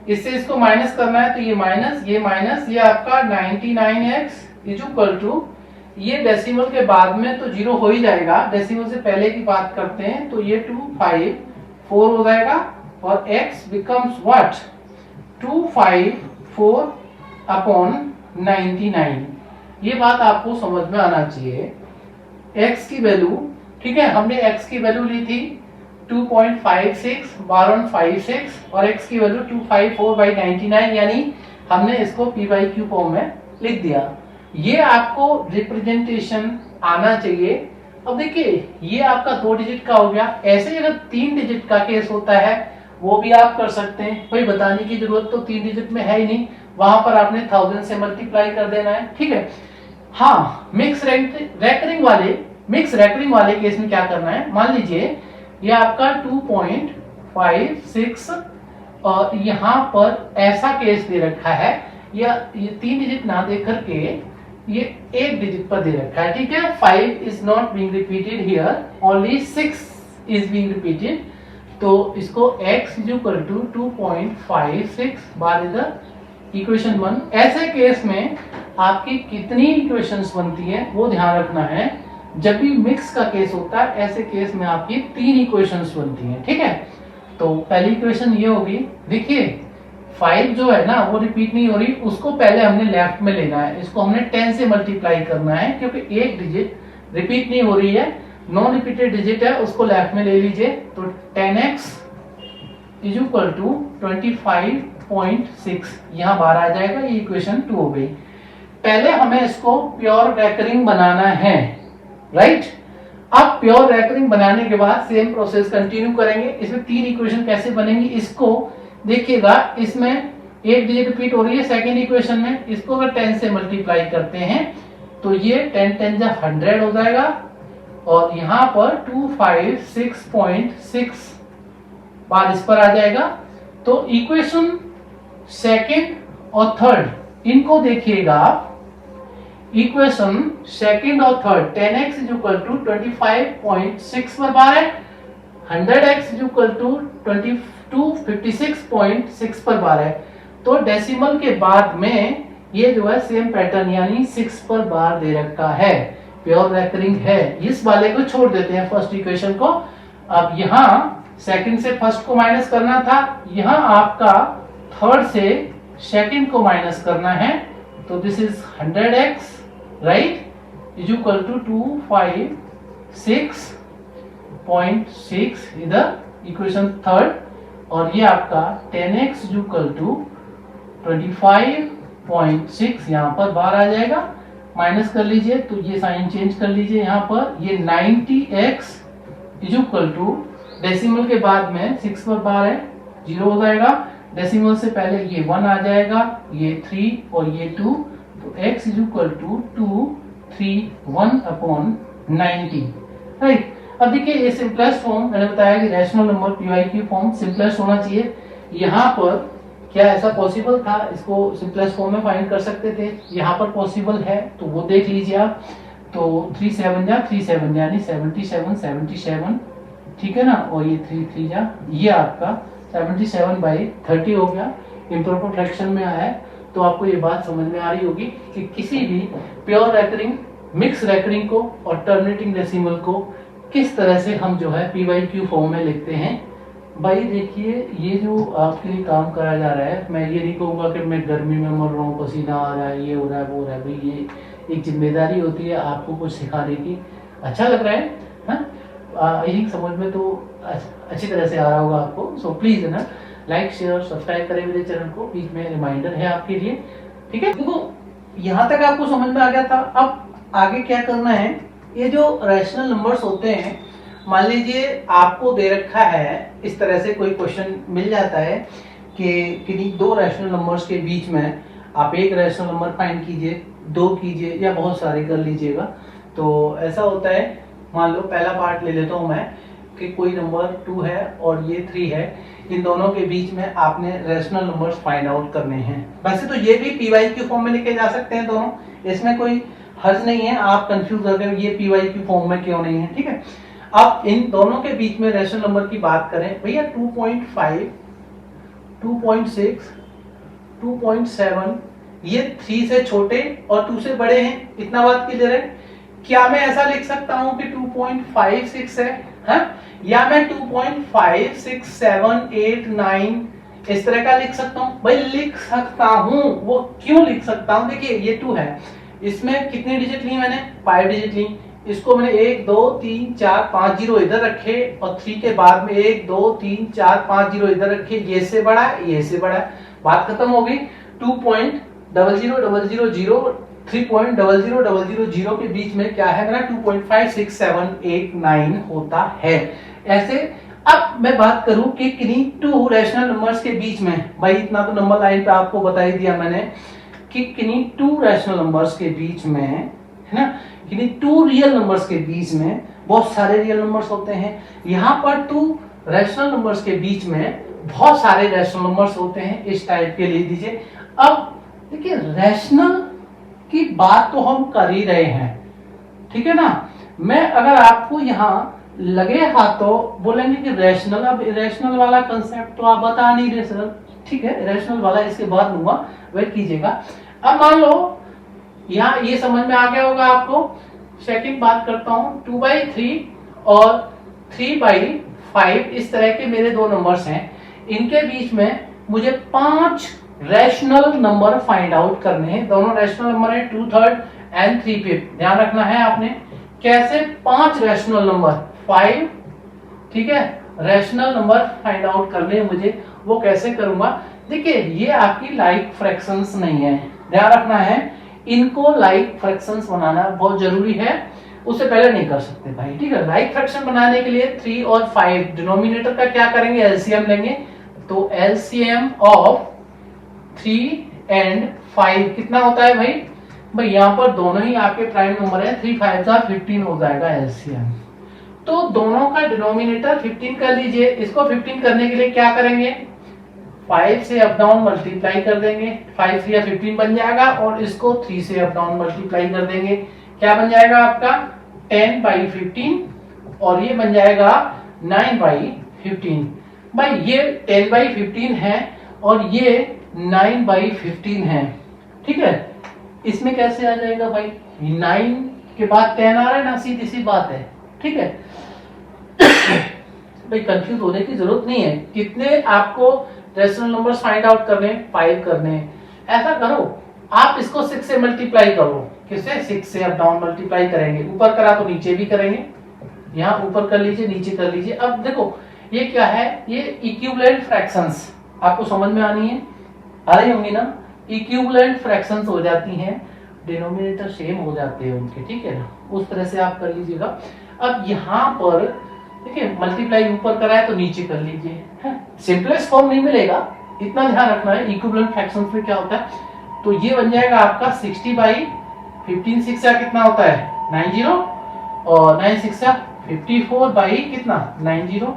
इससे इसको माइनस करना है, तो ये माइनस, ये आपका 99x इज इक्वल टू, ये डेसिमल के बाद में तो 0 हो ही जाएगा, डेसिमल से पहले की बात करते हैं, तो ये 254 हो जाएगा और x becomes what 254 अपॉन 99। ये बात आपको समझ में आना चाहिए। x की वैल्यू, ठीक है, हमने x की वैल्यू ली थी 2.56 बार ऑन 56 और x की वैल्यू 254/99, यानी हमने इसको PYQ फॉर्म में लिख दिया। ये आपको रिप्रेजेंटेशन आना चाहिए। अब देखिए ये आपका 2 डिजिट का हो गया। ऐसे अगर 3 डिजिट का केस होता है वो भी आप कर सकते हैं, कोई बताने की जरूरत तो 3 डिजिट में है ही नहीं, वहां पर आपने 1000 से मल्टीप्लाई कर देना है, ठीक है। हाँ, मिक्स रैकरिंग वाले केस में क्या करना है, मान लीजिए ये आपका 2.56 और यहाँ पर ऐसा केस दे रखा है, या ये 3 डिजिट ना दे करके ये 1 डिजिट पर दे रखा है, ठीक है। 5 is not being repeated here, only 6 is being repeated. तो इसको x इज इक्वल टू 2.56 बार इधर इक्वेशन 1। ऐसे केस में आपकी कितनी इक्वेशंस बनती है वो ध्यान रखना है। जब भी मिक्स का केस होता है ऐसे केस में आपकी 3 इक्वेशंस बनती हैं, ठीक है। तो पहली इक्वेशन ये होगी, देखिए 5 जो है ना वो रिपीट नहीं हो रही, उसको पहले हमने लेफ्ट में लेना है, इसको हमने 10 से मल्टीप्लाई करना है क्योंकि एक डिजिट रिपीट नहीं हो रही है, नॉन रिपीटेड डिजिट है, उसको लेफ्ट में ले लीजिए। तो 10x इज इक्वल टू 25.6 यहाँ बाहर आ जाएगा, ये इक्वेशन 2 हो गई। पहले हमें इसको प्योर रैकरिंग बनाना है, राइट। अब प्योर रैकरिंग बनाने के बाद सेम प्रोसेस कंटिन्यू करेंगे। इसमें 3 इक्वेशन कैसे बनेंगी इसको देखिएगा। इसमें एक डिजिट रिपीट हो रही है सेकेंड इक्वेशन में, इसको अगर 10 से मल्टीप्लाई करते हैं तो ये 10 10 जा 100 हो जाएगा और यहाँ पर 256.6 बार इस पर आ जाएगा। तो इक्वेशन सेकेंड और थर्ड इनको देखिएगा आप, इक्वेशन सेकेंड और third 10x is equal to 25.6 पर बार है, 100x इज इक्वल टू 256.6 पर बार है। तो डेसिमल के बाद में ये जो है सेम पैटर्न यानी 6 पर बार दे रखा है, प्योर रैकरिंग है। इस वाले को छोड़ देते हैं फर्स्ट इक्वेशन को। अब यहाँ सेकंड से फर्स्ट को माइनस करना था, यहाँ आपका थर्ड से सेकंड को माइनस करना है। तो this is 100x right is equal to 256.6 इधर इक्वेशन थर्ड, और ये आपका 10x इज इक्वल टू 25.6 यहाँ पर बाहर आ जाएगा। माइनस कर लीजिए तो ये साइन चेंज कर लीजिए, यहाँ पर ये 90x is equal to decimal के बाद में 6 पर बार है 0 हो जाएगा, डेसिमल से पहले ये 1 आ जाएगा, ये 3 और ये 2, तो x is equal to 231/90 right. अब देखिए ये सिंपलेस्ट फॉर्म मैंने बताया कि rational number PYQ form simplest होना चाहिए। यहाँ पर क्या ऐसा पॉसिबल था, इसको सिंपलेस्ट फॉर्म में फाइंड कर सकते थे, यहाँ पर पॉसिबल है तो वो देख लीजिए आप। तो 3 7 जा 3 7 यानी 77 ठीक है ना, और ये 3 3 जा ये आपका 77/30 हो गया, इम्प्रॉपर फ्रैक्शन में आया है। तो आपको ये बात समझ में आ रही होगी कि किसी भी प्योर रैकरिंग, मिक्स रैकरिंग को और टर्मिनेटिंग डेसिमल को किस तरह से हम जो है PYQ फॉर्म में लिखते हैं। भाई देखिए ये जो आपके लिए काम करा जा रहा है, मैं ये नहीं कहूँगा कि मैं गर्मी में मर रहा हूँ, पसीना आ रहा है, ये हो रहा है वो हो रहा है, भाई ये एक जिम्मेदारी होती है आपको कुछ सिखाने की। अच्छा लग रहा है, आई थिंक समझ में तो अच्छी तरह से आ रहा होगा आपको। सो प्लीज है ना लाइक शेयर सब्सक्राइब करें मेरे चैनल को, बीच में रिमाइंडर है आपके लिए, ठीक है। देखो यहाँ तक आपको समझ में आ गया था। अब आगे क्या करना है, ये जो रैशनल नंबर्स होते हैं, मान लीजिए आपको दे रखा है इस तरह से कोई क्वेश्चन मिल जाता है कि किन्हीं दो रैशनल नंबर्स के बीच में आप एक रैशनल नंबर फाइंड कीजिए, 2 कीजिए या बहुत सारे कर लीजिएगा। तो ऐसा होता है, मान लो पहला पार्ट ले लेता हूँ मैं कि कोई नंबर 2 है और ये 3 है, इन दोनों के बीच में आपने रैशनल नंबर्स फाइंड आउट करने हैं। वैसे तो ये भी PYQ फॉर्म में लिखे जा सकते हैं दोनों, इसमें कोई हर्ज नहीं है, आप कंफ्यूज हो गए ये PYQ फॉर्म में क्यों नहीं है, ठीक है। अब इन दोनों के बीच में रैशनल नंबर की बात करें, भैया 2.5, 2.6, 2.7 ये 3 से छोटे और 2 से बड़े हैं, इतना बात क्लियर है। क्या मैं ऐसा लिख सकता हूं कि 2.56 है, या मैं 2.5 6 7 8 9 इस तरह का लिख सकता हूं? भाई लिख सकता हूं, वो क्यों लिख सकता हूं, देखिए ये 2 है, इसमें कितनी डिजिट ली मैंने, 5 डिजिट ली, इसको मैंने 1 2 3 4 5 0 इधर रखे और 3 के बाद में 1 2 3 4 5 0 इधर रखे, ये से बड़ा है ये से बड़ा है, बात खत्म हो गई। 2.000 3.000 के बीच में क्या है मेरा 2.5 6 7 8 9 होता है। ऐसे अब मैं बात करूं कि किन्हीं टू रैशनल नंबर्स के बीच में, भाई इतना तो नंबर लाइन पे आपको बता ही दिया मैंने कि किन्हीं टू रैशनल नंबर्स के बीच में, है ना, किन्हीं टू रियल नंबर्स के बीच में बहुत सारे रियल नंबर्स होते हैं। यहां पर टू रैशनल नंबर्स के बीच में बहुत सारे रैशनल नंबर्स होते हैं, इस टाइप के लिख दीजिए। अब देखिए रैशनल की बात तो हम कर ही रहे हैं, ठीक है ना। मैं अगर आपको यहाँ लगे हाथों बोलेंगे कि रैशनल, अब इरेशनल वाला कंसेप्ट तो आप बता नहीं रहे सर, ठीक है, इरेशनल वाला इसके बाद लूंगा, वेट कीजिएगा। अब मान लो यहाँ ये समझ में आ गया होगा आपको। सेकंड बात करता हूँ, 2/3 और 3/5 इस तरह के मेरे दो नंबर्स हैं, इनके बीच में मुझे 5 रैशनल नंबर फाइंड आउट करने हैं। दोनों रैशनल नंबर है 2/3 एंड 3/5। ध्यान रखना है आपने, कैसे 5 रैशनल नंबर 5, ठीक है, रैशनल नंबर फाइंड आउट करने हैं मुझे, वो कैसे करूंगा। देखिए ये आपकी लाइक फ्रैक्शंस नहीं है, ध्यान रखना है, इनको लाइक फ्रैक्शंस बनाना बहुत जरूरी है, उससे पहले नहीं कर सकते भाई, ठीक है। लाइक फ्रैक्शन बनाने के लिए 3 और 5 डिनोमिनेटर का क्या करेंगे, एलसीएम लेंगे। तो एलसीएम ऑफ 3 एंड 5 कितना होता है भाई, भाई यहाँ पर दोनों ही आपके प्राइम नंबर है, 3 5 15 हो जाएगा एलसीएम। तो दोनों का डिनोमिनेटर 15 कर लीजिए। इसको 15 करने के लिए क्या करेंगे, 5 से अप डाउन मल्टीप्लाई कर देंगे, 5 3 15 बन जाएगा, और इसको 3 से अप डाउन मल्टीप्लाई कर देंगे, क्या बन जाएगा आपका 10/15, और ये बन जाएगा 9/15। भाई ये 10/15 है और ये 9/15 है, ठीक है। इसमें कैसे आ जाएगा भाई, 9 के बाद 10 आ रहा है ना, सीधी सी बात है, ठीक है। भाई कंफ्यूज होने की जरूरत नहीं है। कितने आपको रैशनल नंबर्स फाइंड आउट करने, 5 करने। ऐसा करो आप इसको 6 से मल्टीप्लाई करो, किससे, 6 से अप डाउन मल्टीप्लाई करेंगे, ऊपर करा तो नीचे भी करेंगे, यहाँ ऊपर कर लीजिए नीचे कर लीजिए। अब देखो ये क्या है, ये इक्विवेलेंट फ्रैक्शंस आपको समझ में आनी है, आ रही होंगी ना, इक्विवेलेंट फ्रैक्शंस हो जाती हैं, डिनोमिनेटर सेम हो जाते हैं उनके, ठीक है ना, उस तरह से आप कर लीजिएगा। अब यहाँ पर देखिए मल्टीप्लाई ऊपर करा है तो नीचे कर लीजिए, सिंपलेस्ट फॉर्म नहीं मिलेगा, इतना ध्यान रखना है। इक्विवेलेंट फ्रैक्शंस में क्या होता है, तो ये बन जाएगा आपका 60/15, 6 का कितना होता है 90, और 9 6 का 54 कितना 90।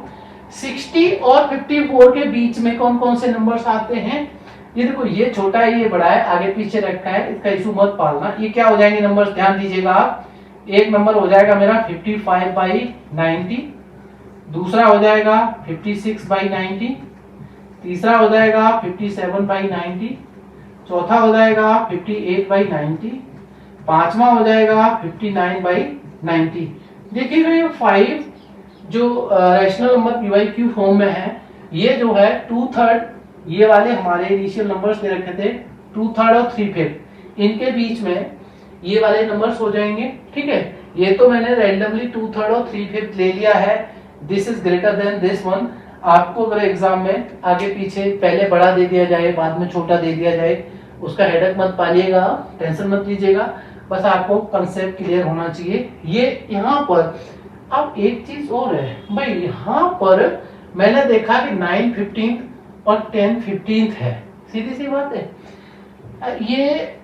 60 और 54 के बीच में कौन कौन से नंबर्स आते हैं, ये देखो, ये छोटा है ये बड़ा है, आगे पीछे रखा है, इसका इशू मत पालना। ये क्या हो जाएंगे नंबर्स, ध्यान दीजिएगा आप। एक नंबर हो जाएगा मेरा 55/90, दूसरा हो जाएगा 56/90, तीसरा हो जाएगा 57/90, चौथा हो जाएगा 58/90, पांचवा हो जाएगा 59/90। देखिएगा ये 5 जो रैशनल नंबर PYQ फॉर्म में है, ये जो है 2/3, ये वाले हमारे इनिशियल नंबर्स दे रखे थे 2/3 और 3/5, इनके बीच में ये वाले नंबर्स हो जाएंगे, ठीक है। ये तो मैंने रैंडमली 2/3 और 3/5 ले लिया है, this is greater than this one. आपको अगर एग्जाम में आगे पीछे पहले बड़ा दे दिया जाए बाद में छोटा दे दिया जाए, उसका हेडेक मत पालिएगा, टेंशन मत लीजिएगा, बस आपको कंसेप्ट क्लियर होना चाहिए। ये यहाँ पर अब एक चीज और है भाई, यहाँ पर मैंने देखा कि 9/15 और 10/15 है, सीधी सी बात है। ये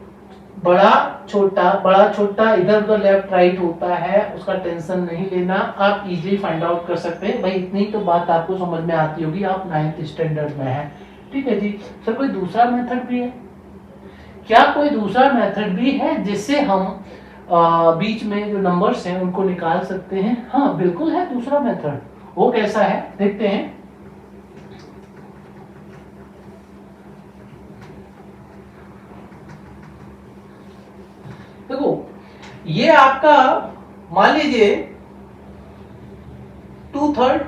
बड़ा छोटा इधर उधर लेफ्ट राइट होता है, उसका टेंशन नहीं लेना, आप इजीली फाइंड आउट कर सकते हैं भाई। इतनी तो बात आपको समझ में आती होगी, आप 9th स्टैंडर्ड में है, ठीक है जी। सर कोई दूसरा मेथड भी है क्या, कोई दूसरा मेथड भी है जिससे हम बीच में जो नंबर्स हैं उनको निकाल सकते हैं? हाँ बिल्कुल है दूसरा मेथड, वो कैसा है देखते हैं। देखो ये आपका मान लीजिए 2/3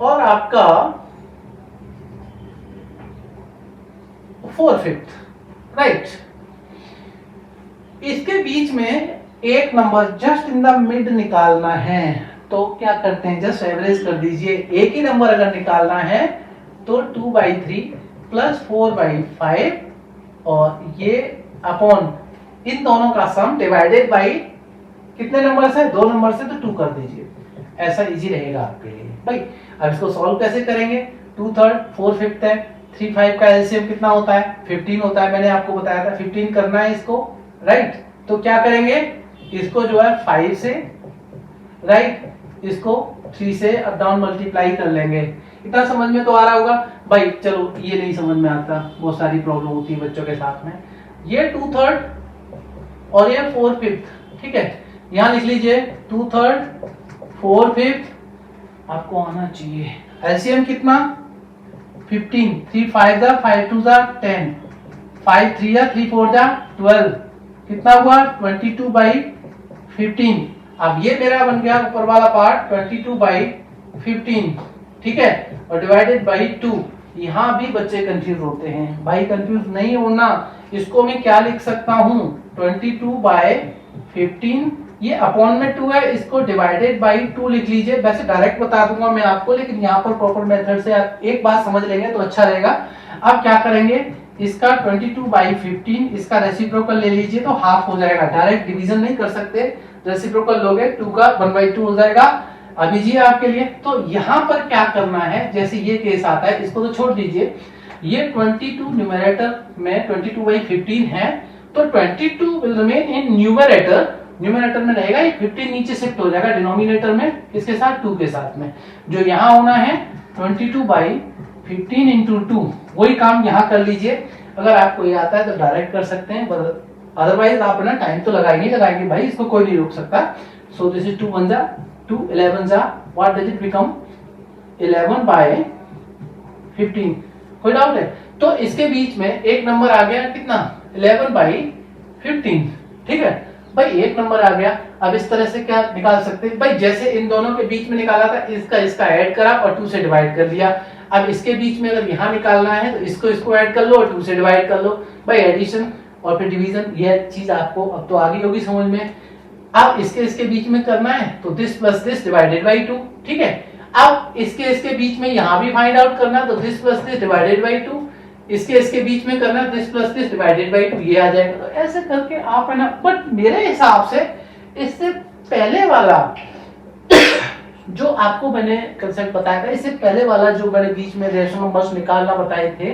और आपका 4/5, राइट। इसके बीच में एक number just in the mid निकालना है, तो क्या करते हैं, जस्ट एवरेज कर दीजिए। एक ही नंबर अगर निकालना है तो 2/3 प्लस 4/5, और ये अपॉन इन दोनों का सम डिवाइडेड बाई कितने नंबर से, 2 नंबर से, तो 2 कर दीजिए। ऐसा इजी रहेगा आपके लिए भाई। अब इसको सॉल्व कैसे करेंगे, 2/3 4/5 है, 3/5 का एलसीएम कितना होता है 15 होता है, मैंने आपको बताया था 15 करना है इसको, राइट। तो क्या करेंगे, इसको जो है 5 से, राइट, इसको 3 से अप डाउन मल्टीप्लाई कर लेंगे। इतना समझ में तो आ रहा होगा भाई। चलो ये नहीं समझ में आता, बहुत सारी प्रॉब्लम होती है बच्चों के साथ में। ये 2/3 और ये 4/5, ठीक है, यहां लिख लीजिए 2/3 4/5 आपको आना चाहिए। एलसीएम कितना 15, 3 5 जा 5 2 जा 10, 5 3 जा 3 4 जा 12, कितना हुआ 22/15। अब ये मेरा बन गया ऊपर वाला पार्ट 22/15, ठीक है, और डिवाइडेड बाई 2। यहां भी बच्चे कंफ्यूज होते हैं भाई, कंफ्यूज नहीं होना। इसको मैं क्या लिख सकता हूं 22/15, ये अपॉन में 2 है, इसको डिवाइडेड बाई 2 लिख लीजिए। वैसे डायरेक्ट बता दूंगा मैं आपको, लेकिन यहाँ पर प्रॉपर मेथड से आप एक बात समझ लेंगे तो अच्छा रहेगा। अब क्या करेंगे, इसका 22/15 इसका रेसिप्रोकल ले लीजिए तो हाफ हो जाएगा। डायरेक्ट डिवीजन नहीं कर सकते, रेसिप्रोकल लोगे 2 का 1/2 हो जाएगा। अभी जी आपके लिए तो यहाँ पर क्या करना है, जैसे ये केस आता है इसको तो छोड़ दीजिए, ये 22 न्यूमरेटर में 22/15 है, तो 22 will remain in numerator, numerator में रहेगा, ये 15 नीचे शिफ्ट हो जाएगा डिनोमिनेटर में, किसके साथ 2 के साथ में। जो यहाँ होना है 22/15 इंटू 2, वही काम यहाँ कर लीजिए। अगर आपको ये आता है तो डायरेक्ट कर सकते हैं, अदरवाइज आप ना टाइम तो लगाएंगे भाई, इसको कोई नहीं रोक सकता। सो दिस इज 2 1 जा 2 11 जा, व्हाट डज इट बिकम 11/15। कोई डाउट है? तो इसके बीच में एक नंबर आ गया कितना 11/15, ठीक है भाई, एक नंबर आ गया। अब इस तरह से क्या निकाल सकते हैं भाई, जैसे इन दोनों के बीच में निकाला था, इसका ऐड करा और 2 से डिवाइड कर दिया। अब इसके बीच में अगर यहाँ निकालना है तो इसको ऐड कर लो और 2 से डिवाइड कर लो भाई, एडिशन और फिर डिवीजन, ये चीज आपको अब तो आ गई होगी समझ में। अब इसके बीच में करना है तो this plus this divided by 2, ठीक है। अब इसके बीच में यहाँ भी फाइंड आउट करना तो this plus this divided by 2, इसके बीच में करना this plus this divided by 2, ये आ जाएगा। तो ऐसे करके आप है ना, बट मेरे हिसाब से इससे पहले वाला जो आपको मैंने कंसेप्ट बताया था, इससे पहले वाला जो मैंने बीच में रेशनल नंबर्स निकालना बताए थे,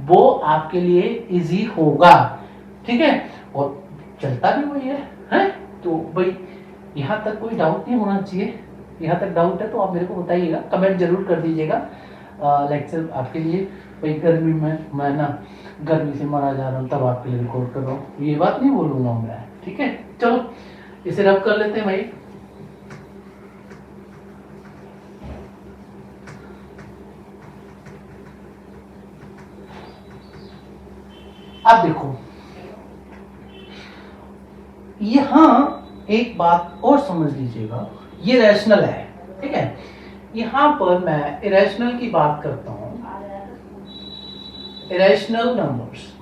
वो आपके लिए इजी होगा, ठीक है, और चलता भी वही है? तो भाई यहाँ तक कोई डाउट नहीं होना चाहिए। यहाँ तक डाउट है तो आप मेरे को बताइएगा, कमेंट जरूर कर दीजिएगा। लेक्चर आपके लिए भाई, गर्मी में मैं ना गर्मी से मारा जा रहा हूँ, तब आपके लिए रिकॉर्ड कर रहा हूँ, ये बात नहीं बोलूंगा मैं, ठीक है। चलो इसे रब कर लेते हैं भाई। अब देखो यहां एक बात और समझ लीजिएगा, ये रैशनल है, ठीक है। यहां पर मैं इरेशनल की बात करता हूं, इरेशनल नंबर्स,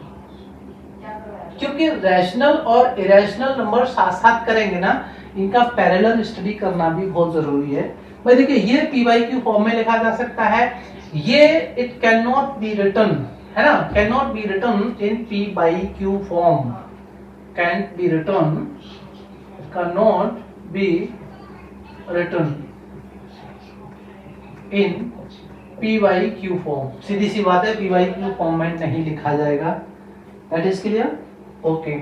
क्योंकि रैशनल और इरेशनल नंबर साथ साथ करेंगे ना, इनका पैरेलल स्टडी करना भी बहुत जरूरी है भाई। देखिए ये p/q फॉर्म में लिखा जा सकता है, ये it can not be written, है ना, can not be written in p/q form, can be written, can not be written in p/q form. सीधी सी बात है, p/q फॉर्म में नहीं लिखा जाएगा, दैट इज क्लियर, ओके।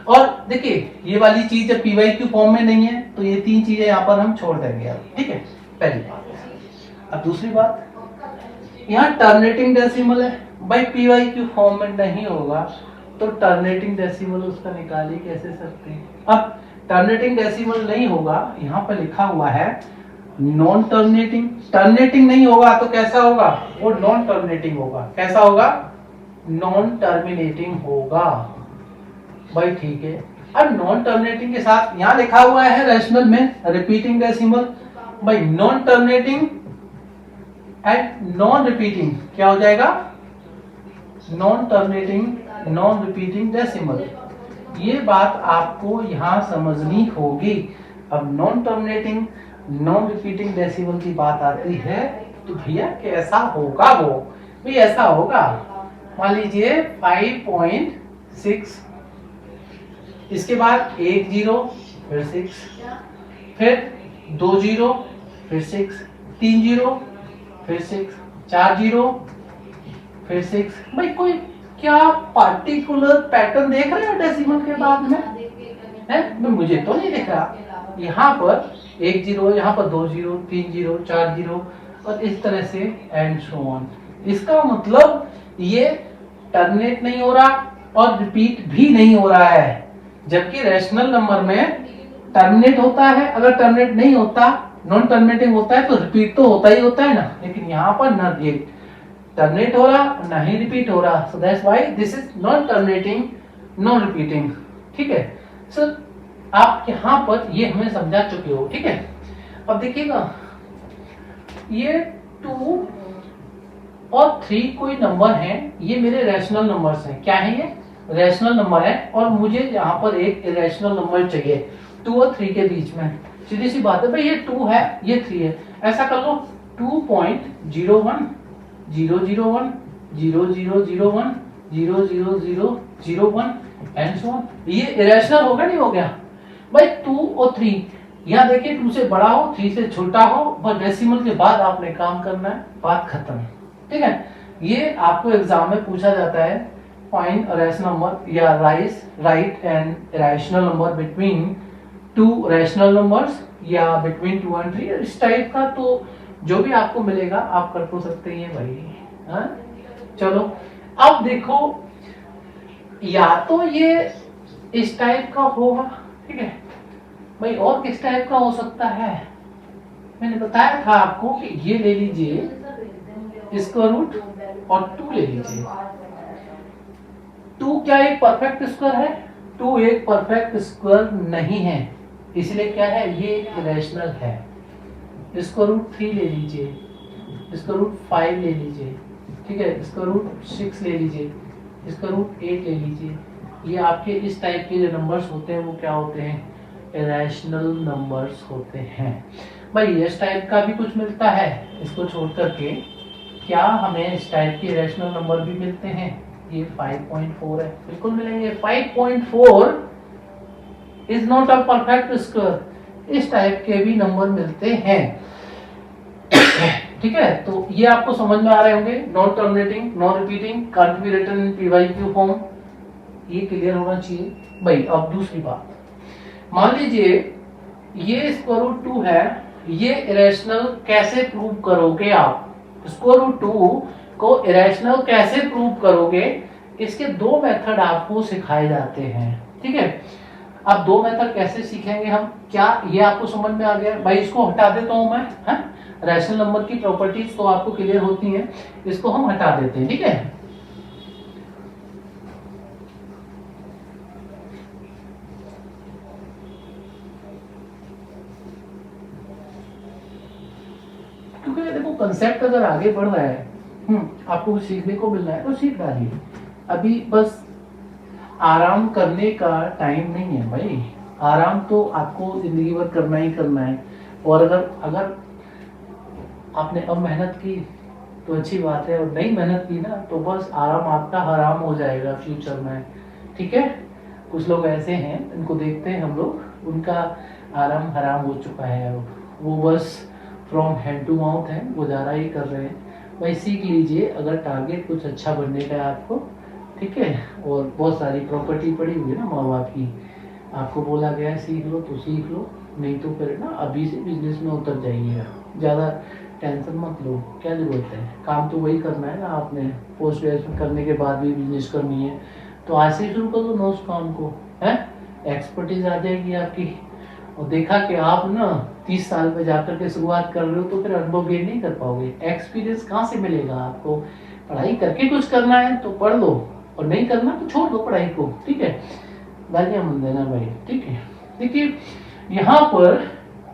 और देखिए ये वाली चीज जब p/q फॉर्म में नहीं है तो ये 3 चीजें यहाँ पर हम छोड़ देंगे अब, ठीक है, पहली बात। अब दूसरी बात, यहाँ टर्मिनेटिंग डेसिमल है भाई, p/q फॉर्म में नहीं होगा तो टर्मिनेटिंग डेसिमल उसका निकाल ही कैसे सकते हैं। अब टर्मिनेटिंग डेसिमल नहीं होगा, यहाँ पर लिखा हुआ है नॉन टर्मिनेटिंग, टर्मिनेटिंग नहीं होगा तो कैसा होगा, वो नॉन टर्मिनेटिंग होगा। कैसा होगा, नॉन टर्मिनेटिंग होगा भाई, ठीक है। अब नॉन टर्मिनेटिंग के साथ यहाँ लिखा हुआ है रैशनल में रिपीटिंग डेसिमल भाई, non terminating and non repeating क्या हो जाएगा, non terminating non repeating decimal. ये बात आपको यहाँ समझनी होगी। अब non terminating non repeating decimal की बात आती है तो भैया कैसा होगा, वो भी ऐसा होगा, मान लीजिए 5.6, इसके बाद 1 0, फिर 6, फिर 2 0, फिर 6, 3 जीरो, फिर 6, 4 जीरो, फिर 6। भाई कोई क्या पार्टिकुलर पैटर्न देख रहे हो डेसिमल के बाद में है? मुझे तो नहीं दिख रहा। यहाँ पर 1 जीरो, यहाँ पर 2 जीरो, 3 जीरो, 4 जीरो, और इस तरह से एंड सो ऑन। इसका मतलब ये टर्मिनेट नहीं हो रहा और रिपीट भी नहीं हो रहा है, जबकि रैशनल नंबर में टर्मिनेट होता है। अगर टर्मिनेट नहीं होता, नॉन टर्मिनेटिंग होता है, तो रिपीट तो होता ही होता है ना, लेकिन यहाँ पर ना ये टर्मिनेट हो रहा ना ही रिपीट हो रहा। So that's why this is non terminating, non repeating. ठीक है सर, आप यहाँ पर ये हमें समझा चुके हो। ठीक है, अब देखिएगा ये 2 और 3 कोई नंबर हैं, ये मेरे रैशनल नंबर्स हैं। क्या है ये? रैशनल नंबर है, और मुझे यहाँ पर एक इरेशनल नंबर चाहिए 2 और 3 के बीच में। सीधी सी बात है भाई, ये 2 है, ये 3 है। ऐसा कर लो 2.01 001 0001 00001 एंड सो ऑन। ये इरेशनल होगा नहीं हो गया भाई? 2 और 3, यहाँ देखिए 2 से बड़ा हो, 3 से छोटा हो, बस डेसिमल के बाद आपने काम करना है, बात खत्म। ठीक है, ये आपको एग्जाम में पूछा जाता है, फाइंड अ रैशनल नंबर या write an rational number between 2 rational numbers या बिटवीन 2 और 3, इस टाइप का। तो जो भी आपको मिलेगा आप कर तो सकते हैं भाई। हाँ चलो, अब देखो, या तो ये इस टाइप का होगा, ठीक है भाई, और किस टाइप का हो सकता है? मैंने बताया था आपको कि ये ले लीजिए स्क्वायर रूट और 2 ले लीजिए। 2 क्या एक परफेक्ट स्क्वायर है? 2 एक परफेक्ट स्क्वायर नहीं है, इसलिए क्या है, ये इरेशनल है। स्क्वायर रूट 3 ले लीजिए, स्क्वायर रूट 5 ले लीजिए, ठीक है, स्क्वायर रूट 6 ले लीजिए, स्क्वायर रूट 8 ले लीजिए। ये आपके इस टाइप के जो नंबर्स होते हैं वो क्या होते हैं? इरेशनल नंबर्स होते हैं। भाई इस टाइप का भी कुछ मिलता है, इसको छोड़ करके क्या हमें इस टाइप के इरेशनल नंबर भी मिलते हैं? ये 5.4 है, बिल्कुल मिलेंगे। 5.4 is not a perfect square. इस टाइप के भी नंबर मिलते हैं। ठीक है, तो ये आपको समझ में आ रहे होंगे। Non terminating, non repeating, can't be written in PYQ form, ये क्लियर होना चाहिए भाई। अब दूसरी बात, मान लीजिए ये स्क्वायर रूट 2 है, ये इरेशनल कैसे प्रूव करोगे आप? स्क्वायर रूट 2 को इरेशनल कैसे प्रूव करोगे? इसके 2 मेथड आपको सिखाए जाते हैं। ठीक है, अब 2 मेथड कैसे सीखेंगे हम? क्या ये आपको समझ में आ गया भाई? इसको हटा देता हूं मैं, है रैशनल नंबर की प्रॉपर्टीज तो आपको क्लियर होती हैं, इसको हम हटा देते हैं। ठीक है, क्योंकि देखो कंसेप्ट अगर आगे बढ़ रहा है, आपको कुछ सीखने को मिल रहा है तो सीख डालिए। अभी बस आराम करने का टाइम नहीं है भाई, आराम तो आपको जिंदगी भर करना ही करना है। और अगर आपने अब मेहनत की तो अच्छी बात है, और नहीं मेहनत की ना तो बस आराम आपका हराम हो जाएगा फ्यूचर में। ठीक है, कुछ लोग ऐसे हैं, इनको देखते हैं हम लोग, उनका आराम हराम हो चुका है, वो बस फ्रॉम हैंड टू माउथ है, गुजारा ही कर रहे हैं। भाई सीख लीजिए, अगर टारगेट कुछ अच्छा बनने का है आपको, ठीक है, और बहुत सारी प्रॉपर्टी पड़ी हुई है ना माँ बाप की, आपको बोला गया है सीख लो तो सीख लो, नहीं तो फिर ना अभी से बिजनेस में उतर जाइएगा। ज़्यादा टेंशन मत लो, क्या जरूरत है, काम तो वही करना है ना आपने, पोस्ट ग्रेजुएशन करने के बाद भी बिजनेस करनी है, तो आज से शुरू कर दो ना उस काम को, है एक्सपर्टीज आ जाएगी आपकी। और देखा कि आप ना 30 साल में जाकर के शुरुआत कर रहे हो तो फिर अनुभव गेन नहीं कर पाओगे, एक्सपीरियंस कहाँ से मिलेगा आपको? पढ़ाई करके कुछ करना है तो पढ़ लो, और नहीं करना तो छोड़ दो पढ़ाई को। ठीक है, गालियां मत देना भाई। ठीक है, देखिए यहाँ पर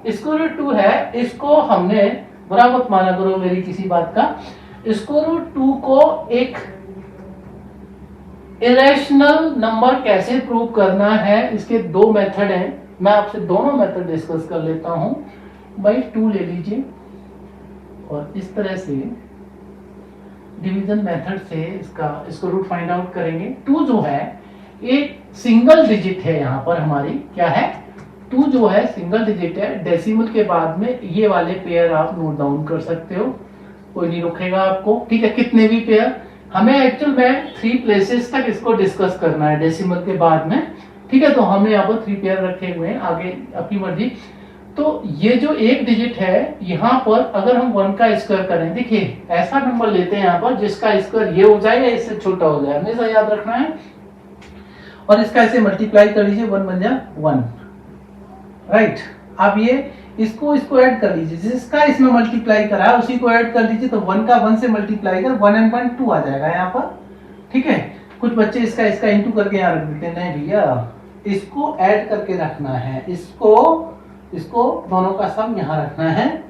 स्क्वायर रूट 2 है, इसको हमने, बुरा मत माना करो मेरी किसी बात का, स्क्वायर रूट 2 को एक इरेशनल नंबर कैसे प्रूव करना है, इसके 2 मेथड हैं। मैं आपसे दोनों मेथड डिस्कस कर लेता हूं भाई। 2 ले लीजिए और इस तरह से डिवीजन मेथड से इसका रूट फाइंड आउट करेंगे। 2 जो है एक सिंगल डिजिट है, यहाँ पर हमारी क्या है, 2 जो है सिंगल डिजिट है, डेसिमल के बाद में ये वाले पेयर आप नोट डाउन कर सकते हो, कोई नहीं रोकेगा आपको, ठीक है। कितने भी पेयर, हमें एक्चुअल में 3 प्लेसेस तक इसको डिस्कस करना है डेसिमल के बाद में, ठीक है। तो हमने यहाँ पर 3 पेयर रखे हुए हैं, आगे अपनी मर्जी। तो ये जो एक डिजिट है यहाँ पर अगर हम 1 का स्क्वायर करें, देखिए ऐसा नंबर लेते हैं यहाँ पर जिसका स्क्वायर ये हो जाए या इससे छोटा हो जाए, हमेशा याद रखना है। और इसका ऐसे मल्टीप्लाई कर लीजिए, 1 बन जाए 1, राइट। अब ये इसको ऐड कर लीजिए, जिसका इसमें मल्टीप्लाई करा है उसी को ऐड कर लीजिए, तो 1 का 1 से मल्टीप्लाई कर 1 and 1 2 आ जाएगा यहाँ पर, ठीक है। कुछ बच्चे इसका इंटू करके यहाँ रख देते हैं, नहीं भैया इसको ऐड करके रखना है, इसको दोनों का सम यहाँ रखना है।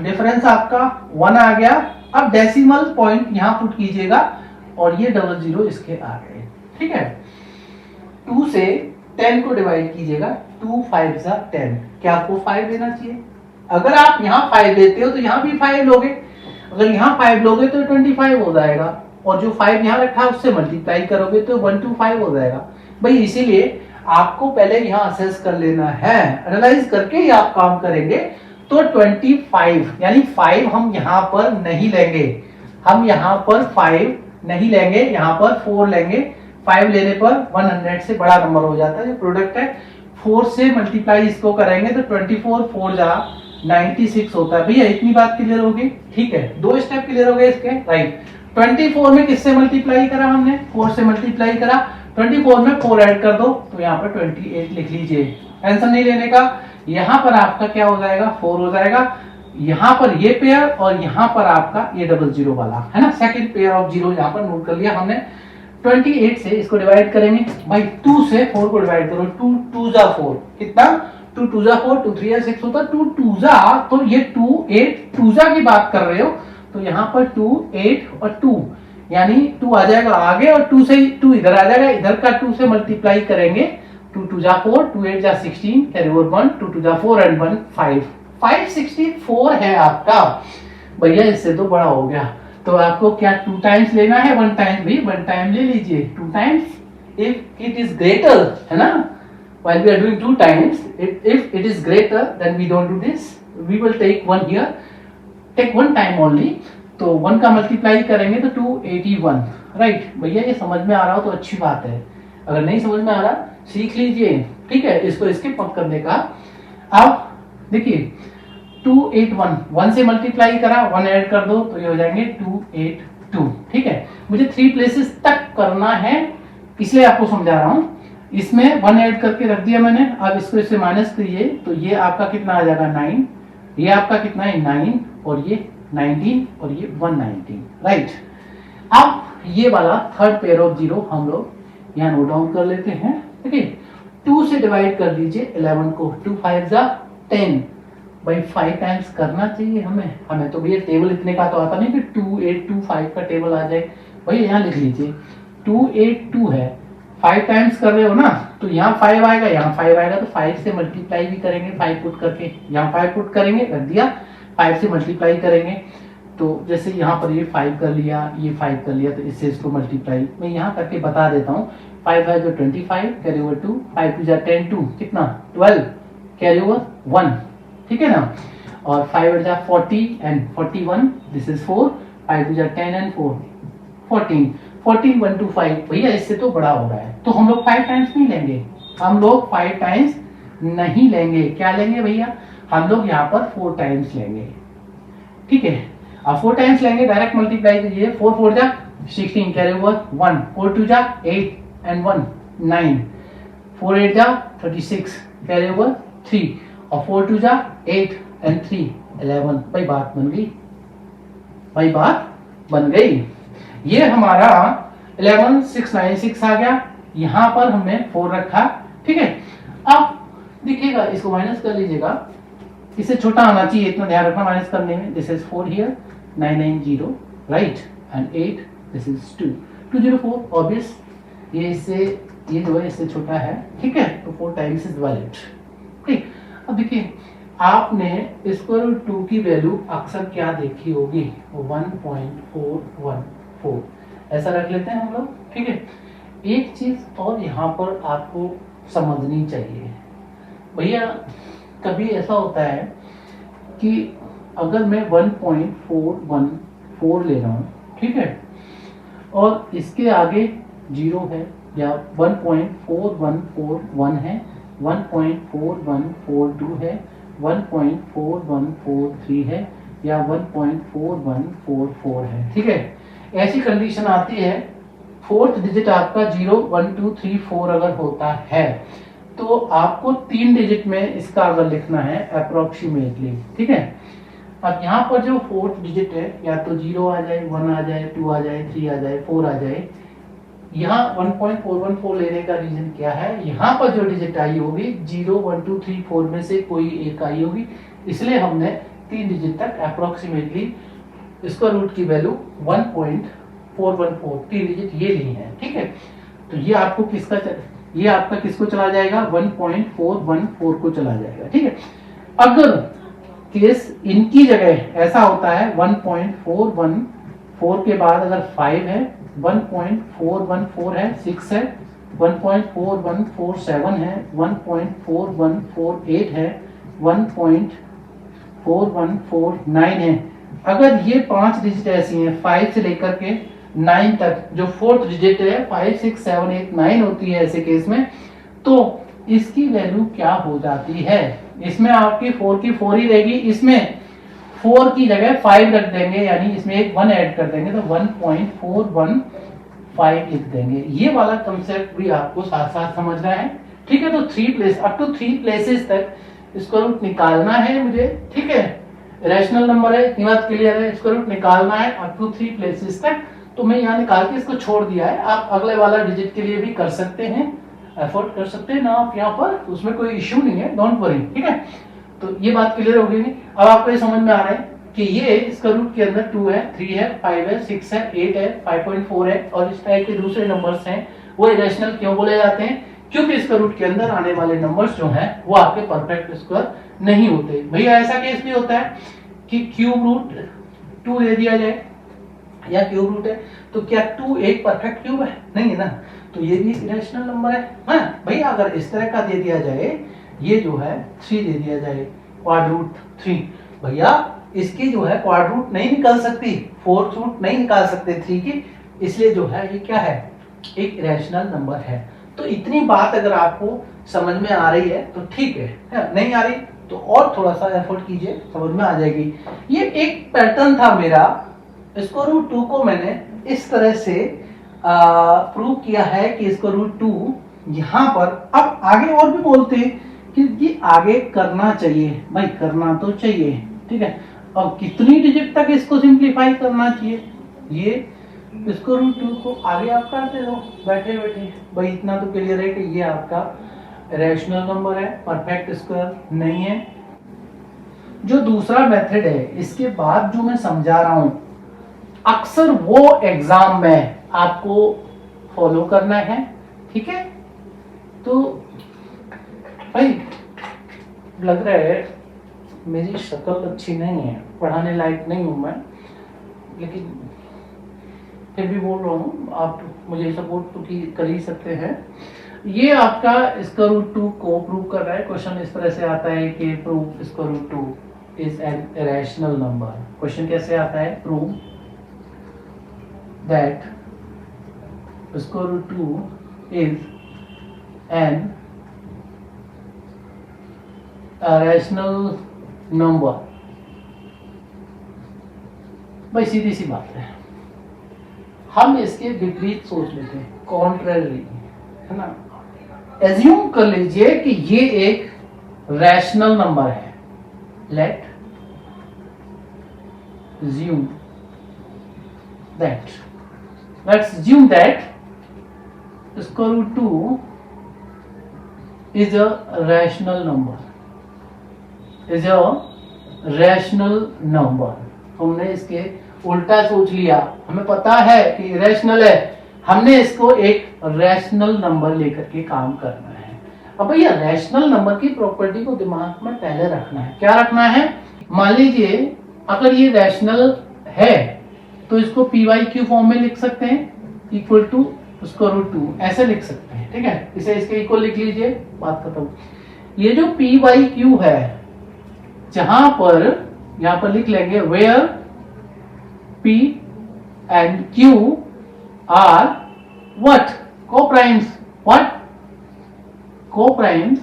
डिफरेंस आपका 1 आ गया। अब डेसिमल पॉइंट यहाँ पुट कीजिएगा और ये 00 इसके आ गए, ठीक है। 2 से 10 को डिवाइड कीजिएगा, 2 5 जा 10, क्या आपको 5 लेना चाहिए? अगर आप यहाँ 5 लेते हो तो यहाँ भी 5 लोगे, अगर यहाँ 5 लोगे तो 25 हो जाएगा, और जो 5 यहाँ रखा है उससे मल्टीप्लाई करोगे तो 125 हो जाएगा। भाई इसीलिए आपको पहले यहाँ असेस कर लेना है, एनालाइज करके ही आप काम करेंगे। तो 25 यानी 5 हम यहाँ पर नहीं लेंगे, हम यहाँ पर 5 नहीं लेंगे, यहाँ पर 4 लेंगे। 5 लेने पर 100 से बड़ा नंबर हो जाता है, जो प्रोडक्ट है 4 से मल्टीप्लाई इसको करेंगे तो 24 4 जा 96 होता है। भैया इतनी बात क्लियर होगी, ठीक है। 2 स्टेप क्लियर हो गए इसके, राइट। 24 में किससे मल्टीप्लाई करा हमने? 4 से मल्टीप्लाई करा, 24 में 4 ऐड कर दो तो यहाँ पर 28 लिख लीजिए, टेंशन नहीं लेने का। यहाँ पर आपका क्या हो जाएगा? 4 हो जाएगा। यहाँ पर ये पेयर और यहाँ पर आपका ये 00 वाला है ना, सेकंड पेयर ऑफ 0 यहाँ पर नोट कर लिया हमने। 28 से इसको डिवाइड करेंगे, भाई 2 से 4 को डिवाइड करो, 2 2 जा 4, कितना? 2 2 जा 4, 2 3 जा 6 होता, 2 2 जा, तो ये 2 8 2 जा की बात कर रहे हो, तो यहाँ पर 2 8 और 2 यानी 2 आ जाएगा आगे, और 2 से 2 इधर आ जाएगा, इधर का 2 से मल्टीप्लाई करेंगे, 2 2 जा 4, 2 8 जा 16, कैरी ओवर 1, 2 2 जा 4 एंड 1 5, 564 है आपका। भैया इससे तो बड़ा हो गया, तो आपको क्या 2 टाइम्स लेना है? 1 टाइम भी 1 टाइम ले लीजिए, 2 times if it is greater, है ना। while we are doing 2 times, if it is greater then we don't do this, we will take 1 here, take 1 time only। तो 1 का मल्टीप्लाई करेंगे तो 281, राइट। भैया ये समझ में आ रहा हो तो अच्छी बात है, अगर नहीं समझ में आ रहा सीख लीजिए, ठीक है, इसको स्किप मत करने का। अब देखिए 281, 1 से मल्टीप्लाई करा, 1 ऐड कर दो तो ये हो जाएंगे 282, ठीक है। मुझे 3 प्लेसेस तक करना है इसलिए आपको समझा रहा हूं। इसमें 1 ऐड करके रख दिया मैंने, अब इसको इससे माइनस कीजिए तो ये आपका कितना आ जाएगा 9, ये आपका कितना है 9, और ये 19 और ये 119, राइट। अब ये वाला थर्ड पेयर ऑफ 0 हम लोग यहाँ नोट डाउन कर लेते हैं, ठीक है। 2 से डिवाइड कर दीजिए 11 को, 2 5 जा 10, भाई 5 टाइम्स करना चाहिए हमें तो भैया टेबल इतने का तो आता नहीं कि 2825 का टेबल आ जाए। भैया यहाँ लिख लीजिए 282 है, 5 टाइम्स कर रहे हो ना, तो यहाँ 5 आएगा, यहाँ 5 आएगा, तो 5 से मल्टीप्लाई भी करेंगे, 5 पुट करके यहाँ 5 पुट करेंगे, रख दिया, 5 से मल्टीप्लाई करेंगे, तो जैसे यहाँ पर ये 5 कर लिया, ये 5 कर लिया, तो इससे इसको मल्टीप्लाई मैं यहाँ करके बता देता हूँ। 5 5 जो 25, कैरी ओवर 2, 5 2 जा 10, 2 कितना 12, कैरी ओवर 1, ठीक है ना। और 5 8 जा 40 एंड 41, दिस इज 4, 5 2 जा 10 एंड 4 14, 14 1 2 5। भैया इससे तो बड़ा हो रहा है, तो हम लोग 5 टाइम्स नहीं लेंगे, हम लोग 5 टाइम्स नहीं लेंगे, क्या लेंगे भैया? हम लोग यहाँ पर 4 टाइम्स लेंगे, ठीक है। अब 4 टाइम्स लेंगे, डायरेक्ट मल्टीप्लाई कीजिए, 4 4 जा 16, कैरी ओवर 1, 4 2 जा 8 एंड 1 9, 4 8 जा 36, कैरी ओवर 3, और 4 2 जा 8 एंड 3 11। भाई बात बन गई, भाई बात बन गई। ये हमारा 11696 आ गया, यहां पर हमने 4 रखा, ठीक है। अब देखिएगा, इसको माइनस कर लीजिएगा, इससे छोटा होना चाहिए, इतना ध्यान रखना माइनस करने में। This is 4 here, 990, right, and 8, this is 2 204, obvious ये इससे ये जो है इससे छोटा है, ठीक है, तो 4 टाइम्स इज वैलिड, ठीक। अब देखिए आपने स्क्वायर रूट 2 की वैल्यू अक्सर क्या देखी होगी? 1.414, ऐसा रख लेते हैं हम लोग, ठीक है। एक चीज और यहाँ पर आपको समझनी चाहिए, भैया कभी ऐसा होता है कि अगर मैं 1.414 ले रहा हूँ, ठीक है, और इसके आगे 0 है या 1.4141 है, 1.4142 है, 1.4143 है या 1.4144 है, ठीक है। ऐसी कंडीशन आती है, फोर्थ डिजिट आपका 0 1 2 3 4 अगर होता है तो आपको 3 डिजिट में इसका अगर लिखना है अप्रोक्सीमेटली, ठीक है। अब यहाँ पर जो फोर्थ डिजिट है या तो 0 आ जाए, 1 आ जाए, 2 आ जाए, 3 आ जाए, 4 आ जाए। यहाँ 1.414 लेने का रीजन क्या है, यहाँ पर जो डिजिट आई होगी 0 1 2 3 4 में से कोई एक आई होगी, इसलिए हमने 3 डिजिट तक अप्रोक्सीमेटली इसका रूट की वैल्यू 1.414 3 डिजिट ये ली है, ठीक है। तो ये आपको ये आपका किसको चला जाएगा, 1.414 को चला जाएगा, ठीक है। अगर केस इनकी जगह ऐसा होता है 1.414 के बाद अगर 5 है, 1.414 है, 6 है, 1.4147 है, 1.4148 है, 1.4149 है। अगर ये 5 डिजिट ऐसी हैं 5 से लेकर के 9 तक, जो फोर्थ डिजिट है 5 6 7 8 9 होती है ऐसे केस में, तो इसकी वैल्यू क्या हो जाती है, इसमें आपकी 4 की 4 ही रहेगी, इसमें 4 की जगह 5 रख देंगे, यानी इसमें एक 1 ऐड कर देंगे तो 1.415 लिख देंगे। ये वाला कंसेप्ट भी आपको साथ साथ समझना है, ठीक है। तो 3 प्लेस अप टू 3 प्लेसेस तक इसका रूट निकालना है मुझे, ठीक है। रैशनल नंबर है, इतनी बात क्लियर है, इसका रूट निकालना है अप टू 3 प्लेसेस तक। तो मैं यहाँ निकाल के इसको छोड़ दिया है, आप अगले वाला डिजिट के लिए भी कर सकते हैं, एफर्ट कर सकते हैं ना आप यहाँ पर, उसमें कोई इश्यू नहीं है, डोंट वरी, ठीक है। तो ये बात क्लियर हो गई नहीं। अब आपको ये समझ में आ रहा है कि ये इसका रूट के अंदर 2 है, 3 है, 5 है, 6 है, 8 है, 5.4 है और इस टाइप के दूसरे नंबर्स हैं, वो इरेशनल क्यों बोले जाते हैं, क्योंकि इसका रूट के अंदर आने वाले नंबर्स जो हैं वो आपके परफेक्ट स्क्वायर नहीं होते। भैया ऐसा केस भी होता है कि क्यूब रूट 2 दे दिया जाए या क्यूब रूट है, तो क्या 2 एक परफेक्ट क्यूब है, नहीं है ना, तो ये भी इरेशनल नंबर है। हाँ भैया अगर इस तरह का दे दिया जाए, ये जो है 3 दे दिया जाए क्वाड रूट 3, भैया इसकी जो है क्वाड रूट नहीं निकाल सकती, फोर्थ रूट नहीं निकाल सकते 3 की, इसलिए जो है ये क्या है, एक इरेशनल नंबर है। तो इतनी बात अगर आपको समझ में आ रही है तो ठीक है, नहीं आ रही तो और थोड़ा सा एफर्ट कीजिए, समझ में आ जाएगी। ये एक पैटर्न था मेरा, इसको रूट 2 को मैंने इस तरह से प्रूव किया है कि इसको रूट 2 यहाँ पर, अब आगे और भी बोलते हैं कि ये आगे करना चाहिए, भाई करना तो चाहिए, ठीक है। अब कितनी डिजिट तक इसको सिंप्लीफाई करना चाहिए, ये इसको रूट 2 को आगे आप करते रहो बैठे बैठे, भाई इतना तो क्लियर है कि ये आपका रैशनल नंबर है, परफेक्ट स्क्वायर नहीं है। जो दूसरा मेथड है, इसके बाद जो मैं समझा रहा हूं, अक्सर वो एग्जाम में आपको फॉलो करना है, ठीक है। तो भाई लग रहा है मेरी शक्ल अच्छी नहीं है, पढ़ाने लायक नहीं हूं मैं, लेकिन फिर भी बोल रहा हूँ, आप मुझे सपोर्ट तो कर ही सकते हैं। ये आपका इसका रूट 2 को प्रूव कर रहा है, क्वेश्चन इस तरह से आता है कि प्रूव इसका root 2 is an irrational number. Question कैसे आता है, प्रूव दैट इसका root 2 is an irrational number. भाई सीधी सी बात है, हम इसके विपरीत सोच लेते हैं, कॉन्ट्ररी, है ना। एज्यूम कर लीजिए कि ये एक रैशनल नंबर है, let's assume that square root 2 is a rational number। हमने इसके उल्टा सोच लिया, हमें पता है कि इरेशनल है, हमने इसको एक रैशनल नंबर लेकर के काम करना है। अब भैया रैशनल नंबर की प्रॉपर्टी को दिमाग में पहले रखना है, क्या रखना है, मान लीजिए अगर ये रैशनल है तो इसको PYQ फॉर्म में लिख सकते हैं, इक्वल टू स्क्वायर रूट 2 ऐसे लिख सकते हैं, ठीक है। इसे इसके इक्वल लिख लीजिए, बात खत्म। ये जो पी बाई क्यू है, जहां पर यहां पर लिख लेंगे where P and Q are what coprimes, what coprimes,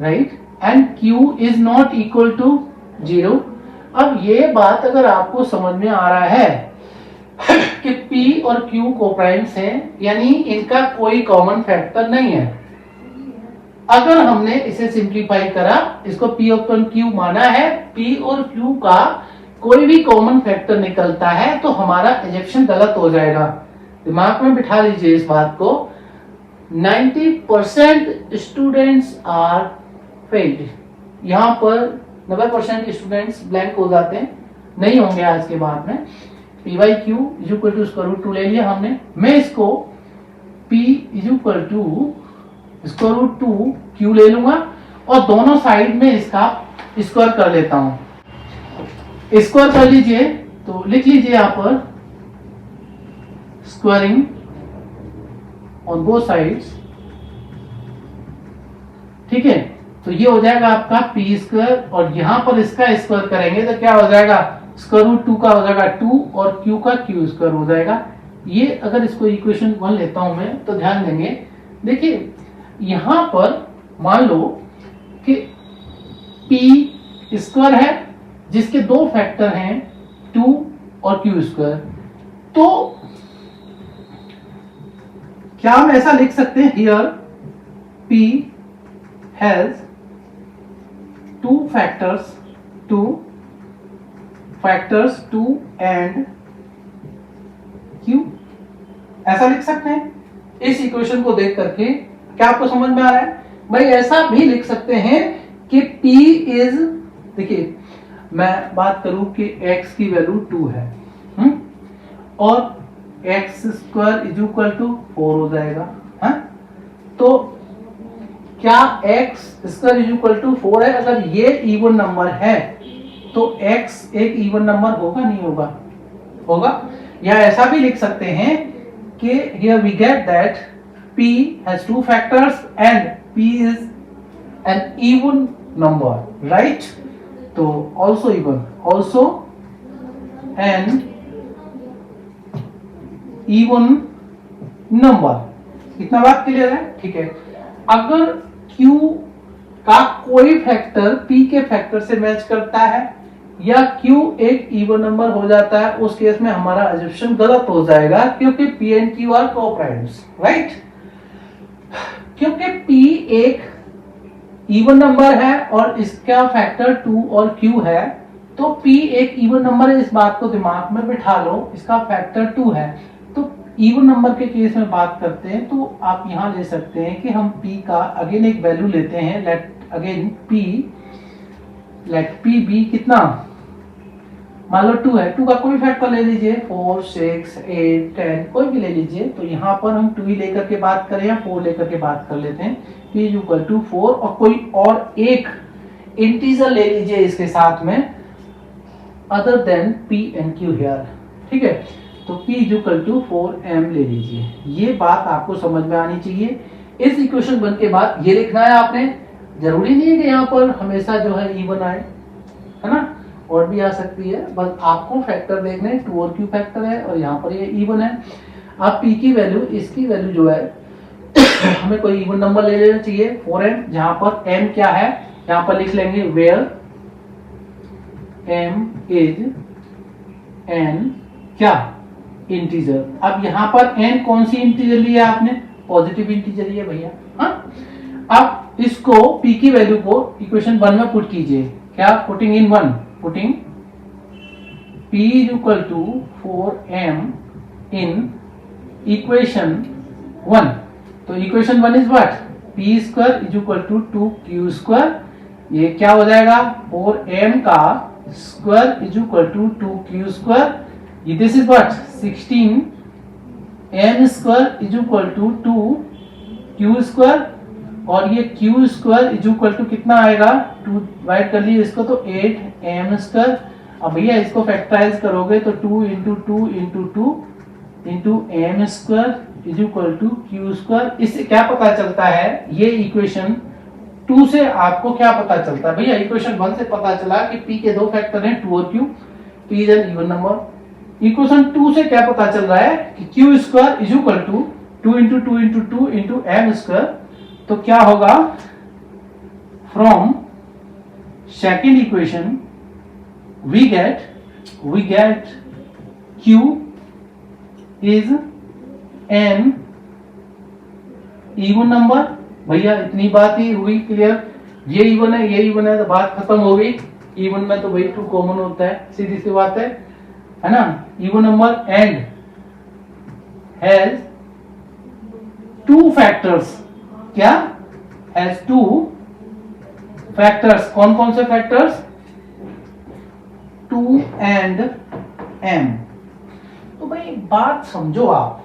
right, and Q is not equal to 0। अब ये बात अगर आपको समझ में आ रहा है कि P और Q कोप्राइम्स हैं, यानी इनका कोई कॉमन फैक्टर नहीं है। अगर हमने इसे सिंप्लीफाई करा, इसको P अपॉन Q माना है, P और Q का कोई भी कॉमन फैक्टर निकलता है तो हमारा एजेक्शन गलत हो जाएगा। दिमाग में बिठा लीजिए इस बात को। 90% स्टूडेंट्स आर फेल्ड, यहाँ पर 90% स्टूडेंट्स ब्लैंक हो जाते हैं, नहीं होंगे आज के बाद में। P by Q is equal to square root 2 ले लिया हमने। मैं इसको P is equal to square root 2 Q ले लूंगा और दोनों साइड में इसका स्क्वायर कर लेता हूं। स्क्वायर कर लीजिए तो लिख लीजिए यहां पर स्क्वायरिंग ऑन बोथ साइड्स, ठीक है। तो ये हो जाएगा आपका पी स्क्वायर और यहां पर इसका स्क्वायर करेंगे तो क्या हो जाएगा, स्क्वायर रूट 2 का हो जाएगा 2 और क्यू का क्यू स्क्वायर हो जाएगा। ये अगर इसको इक्वेशन 1 लेता हूं मैं तो ध्यान देंगे, देखिए यहां पर मान लो कि पी स्क्वायर है जिसके दो फैक्टर हैं 2 और क्यू स्क्वायर, तो क्या हम ऐसा लिख सकते हैं, here P has two factors 2 and q, ऐसा लिख सकते हैं इस इक्वेशन को देख करके। क्या आपको समझ में आ रहा है भाई? ऐसा भी लिख सकते हैं कि p इज, देखिए मैं बात करूं कि x की वैल्यू 2 है और x square is equal to 4 हो जाएगा, है? तो क्या x square is equal to 4 है? अगर ये इवन नंबर है तो x एक इवन नंबर होगा, नहीं होगा? होगा। या ऐसा भी लिख सकते हैं कि here we get that p has 2 factors and p is an even number, right? तो also even, also an even number। इतना बात क्लियर है? ठीक है। अगर Q का कोई फैक्टर P के फैक्टर से मैच करता है या Q एक इवन नंबर हो जाता है, उस केस में हमारा अजम्पशन गलत हो जाएगा क्योंकि P and Q are coprimes, right? क्योंकि P एक इवन नंबर है और इसका फैक्टर 2 और Q है, तो P एक इवन नंबर है, इस बात को दिमाग में बिठा लो। इसका फैक्टर 2 है, तो इवन नंबर के केस में बात करते हैं तो आप यहां ले सकते हैं कि हम P का अगेन एक वैल्यू लेते हैं, लेट P बी कितना, मान लो 2 है, 2 का कोई फैक्टर ले लीजिए, 4 6 8 10 कोई भी ले लीजिए। तो यहाँ पर हम 2 ही लेकर के बात करें या 4 लेकर के बात कर लेते हैं। P इक्वल टू 4 और कोई और एक इंटीजर ले लीजिए इसके साथ में other than P and Q here, ठीक है। तो P इक्वल टू 4m ले लीजिए। ये बात आपको समझ में आनी चाहिए। इस इक्वेशन 1 के बाद ये लिखना है आपने, जरूरी नहीं है कि यहाँ पर हमेशा जो है इवन आए, है ना, और भी आ सकती है, बस आपको फैक्टर देखने 2 और Q फैक्टर है और यहाँ पर ये इवन है। आप P की वैल्यू, इसकी वैल्यू जो है हमें कोई इवन नंबर ले लेना चाहिए 4m, जहां पर m क्या है, यहाँ पर लिख लेंगे वेयर m इज n क्या, इंटीजर। अब यहाँ पर n कौन सी इंटीजर लिया आपने, पॉजिटिव इंटीजर लिया भैया, हाँ। अब इसको P की वैल्यू को इक्वेशन 1 में पुट कीजिए, क्या, putting in 1, putting P equal to 4m in equation 1। तो equation 1 is what, P square is equal to 2Q square, ये क्या हो जाएगा 4m का square is equal to 2Q square, this is what 16m square is equal to 2Q square और ये Q square is equal to कितना आएगा, 2 डिवाइड कर लिए इसको तो 8m स्क्वायर। अब भैया इसको फैक्टराइज करोगे तो 2 into 2 into 2 into m square is equal to Q square. इससे क्या पता चलता है, ये इक्वेशन 2 से आपको क्या पता चलता है भैया, इक्वेशन 1 से पता चला कि p के दो फैक्टर हैं 2 और q, p is an even number. Equation 2 से क्या पता चल रहा है कि Q square is equal to 2 into 2 into 2 into M square. तो क्या होगा, from second equation we get q is an even number. भैया इतनी बात ही हुई क्लियर, ये इवन है ये इवन है तो बात खत्म हो गई। इवन में तो भाई 2 कॉमन होता है, सीधी सी बात है ना। Even number and has 2 factors, क्या हैज 2 फैक्टर्स, कौन कौन से फैक्टर्स, 2 एंड m। तो भाई बात समझो आप,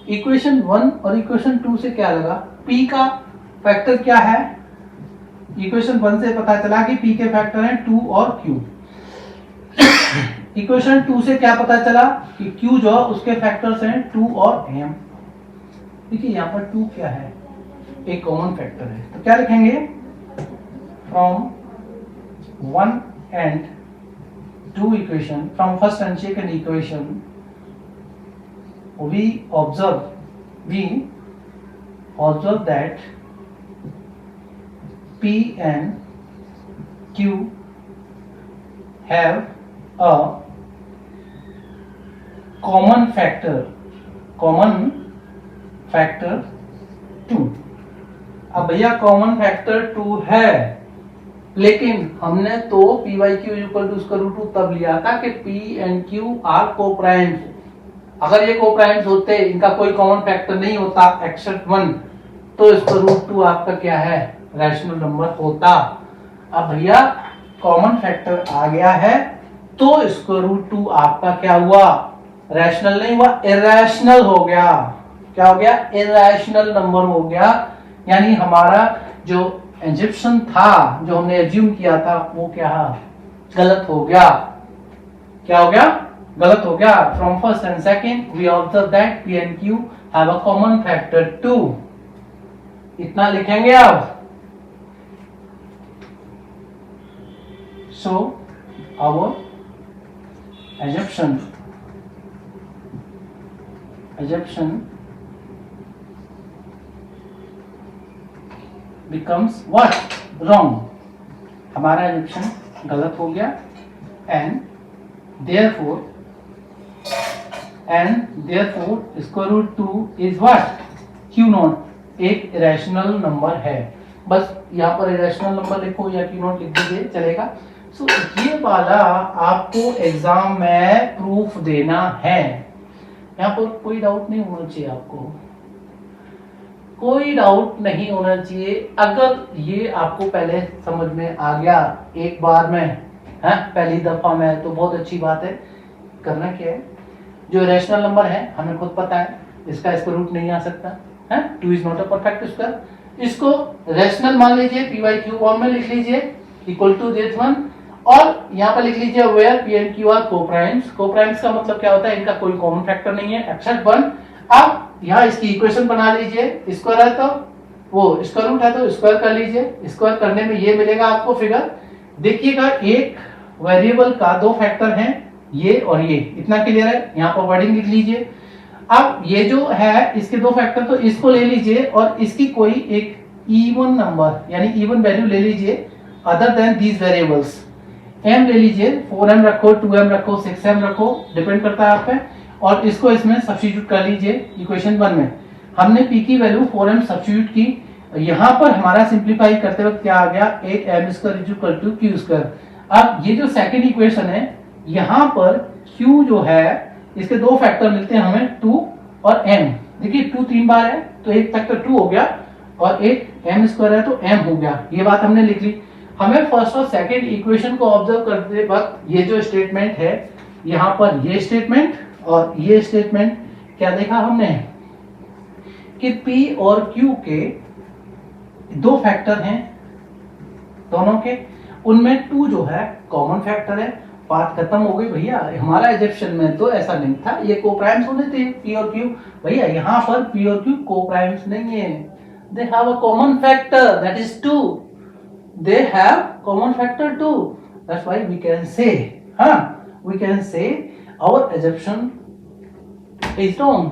इक्वेशन 1 और इक्वेशन 2 से क्या लगा, p का फैक्टर क्या है, इक्वेशन 1 से पता चला कि p के फैक्टर हैं 2 और q। इक्वेशन 2 से क्या पता चला कि q जो है उसके फैक्टर्स हैं 2 और m। देखिए यहां पर 2 क्या है, एक कॉमन फैक्टर है, तो क्या लिखेंगे, from 1 and 2 equation, from first and second equation we observe that p and q have a common factor 2। अब भैया कॉमन फैक्टर 2 है, लेकिन हमने तो P Y Q equal to square root 2 तब लिया था कि p and q are coprimes. अगर ये कोप्राइम्स होते, इनका कोई कॉमन फैक्टर नहीं होता एक्सेप्ट 1, तो स्क्वायर रूट 2 आपका क्या है, रैशनल नंबर होता। अब भैया कॉमन फैक्टर आ गया है तो स्क्वायर रूट 2 आपका क्या हुआ, रैशनल नहीं हुआ, इरैशनल हो गया। क्या हो गया, इरैशनल नंबर हो गया। यानी हमारा जो एज्यूम्पशन था, जो हमने एज्यूम किया था, वो क्या गलत हो गया। क्या हो गया, गलत हो गया। From first and second we observe that p and q have a common factor 2। इतना लिखेंगे आप। So our assumption becomes what, wrong। हमारा assumption गलत हो गया and therefore square root 2 is what, q not एक इरेशनल नंबर है। बस यहाँ पर इरेशनल नंबर लिखो या q नॉट लिख दीजिए चलेगा। सो ये वाला आपको एग्जाम में प्रूफ देना है। यहाँ पर कोई डाउट नहीं होना चाहिए, आपको कोई डाउट नहीं होना चाहिए। अगर ये आपको पहले समझ में आ गया एक बार में, है पहली दफा में, तो बहुत अच्छी बात है। करना क्या है, जो रैशनल नंबर है हमें खुद पता है, इसका स्क्वायर रूट नहीं आ सकता है, 2 is not a perfect square. इसको रैशनल मान लीजिए, पी वाई क्यू फॉर्म में लिख लीजिए इक्वल टू दिस वन, और यहाँ पर लिख लीजिए where P and Q are coprimes. Coprimes का मतलब क्या होता है, इनका कोई कॉमन फैक्टर नहीं है एक्सेप्ट 1। अब यहाँ इसकी इक्वेशन बना लीजिए, स्क्वायर है तो वो स्क्वायर रूट है तो स्क्वायर कर लीजिए। स्क्वायर करने में ये मिलेगा आपको फिगर। देखिएगा एक वेरिएबल का 2 फैक्टर हैं, ये और ये, इतना क्लियर है। यहाँ पर वर्डिंग लिख लीजिए। अब ये जो है इसके 2 फैक्टर, तो इसको ले लीजिए और इसकी कोई एक इवन नंबर यानी इवन वैल्यू ले लीजिए other than these variables. m ले लीजिए, 4m रखो, 2m रखो, 6m रखो, डिपेंड करता है आप पे। और इसको इसमें सब्स्टिट्यूट कर लीजिए इक्वेशन 1 में। हमने p की वैल्यू 4m सब्स्टिट्यूट की। यहाँ पर हमारा सिंप्लीफाई करते वक्त क्या आ गया, 8m square is equal to q square. अब ये जो सेकंड इक्वेशन है, यहाँ पर q जो है इसके 2 फैक्टर मिलते हैं हमें 2 और m। देखिए 2 3 बार है तो एक फैक्टर 2 हो गया और एक m स्क्वायर है तो m हो गया। ये बात हमने लिख ली। हमें फर्स्ट और सेकंड इक्वेशन को ऑब्जर्व करते वक्त ये जो स्टेटमेंट है, यहाँ पर ये स्टेटमेंट और ये स्टेटमेंट, क्या देखा हमने कि p और q के 2 फैक्टर हैं दोनों के, उनमें 2 जो है कॉमन फैक्टर है बात खत्म हो गई भैया। हमारा एजेप्शन में तो ऐसा नहीं था, ये को प्राइम्स होने थे पी और क्यू। भैया यहाँ पर पी और क्यू को प्राइम्स नहीं है, they have a common factor that is 2, they have common factor too, that's why we can say we can say our assumption is wrong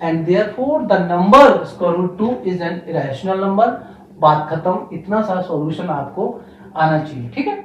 and therefore the number square root 2 is an irrational number। बात खत्म, इतना सा सॉल्यूशन आपको आना चाहिए, ठीक है।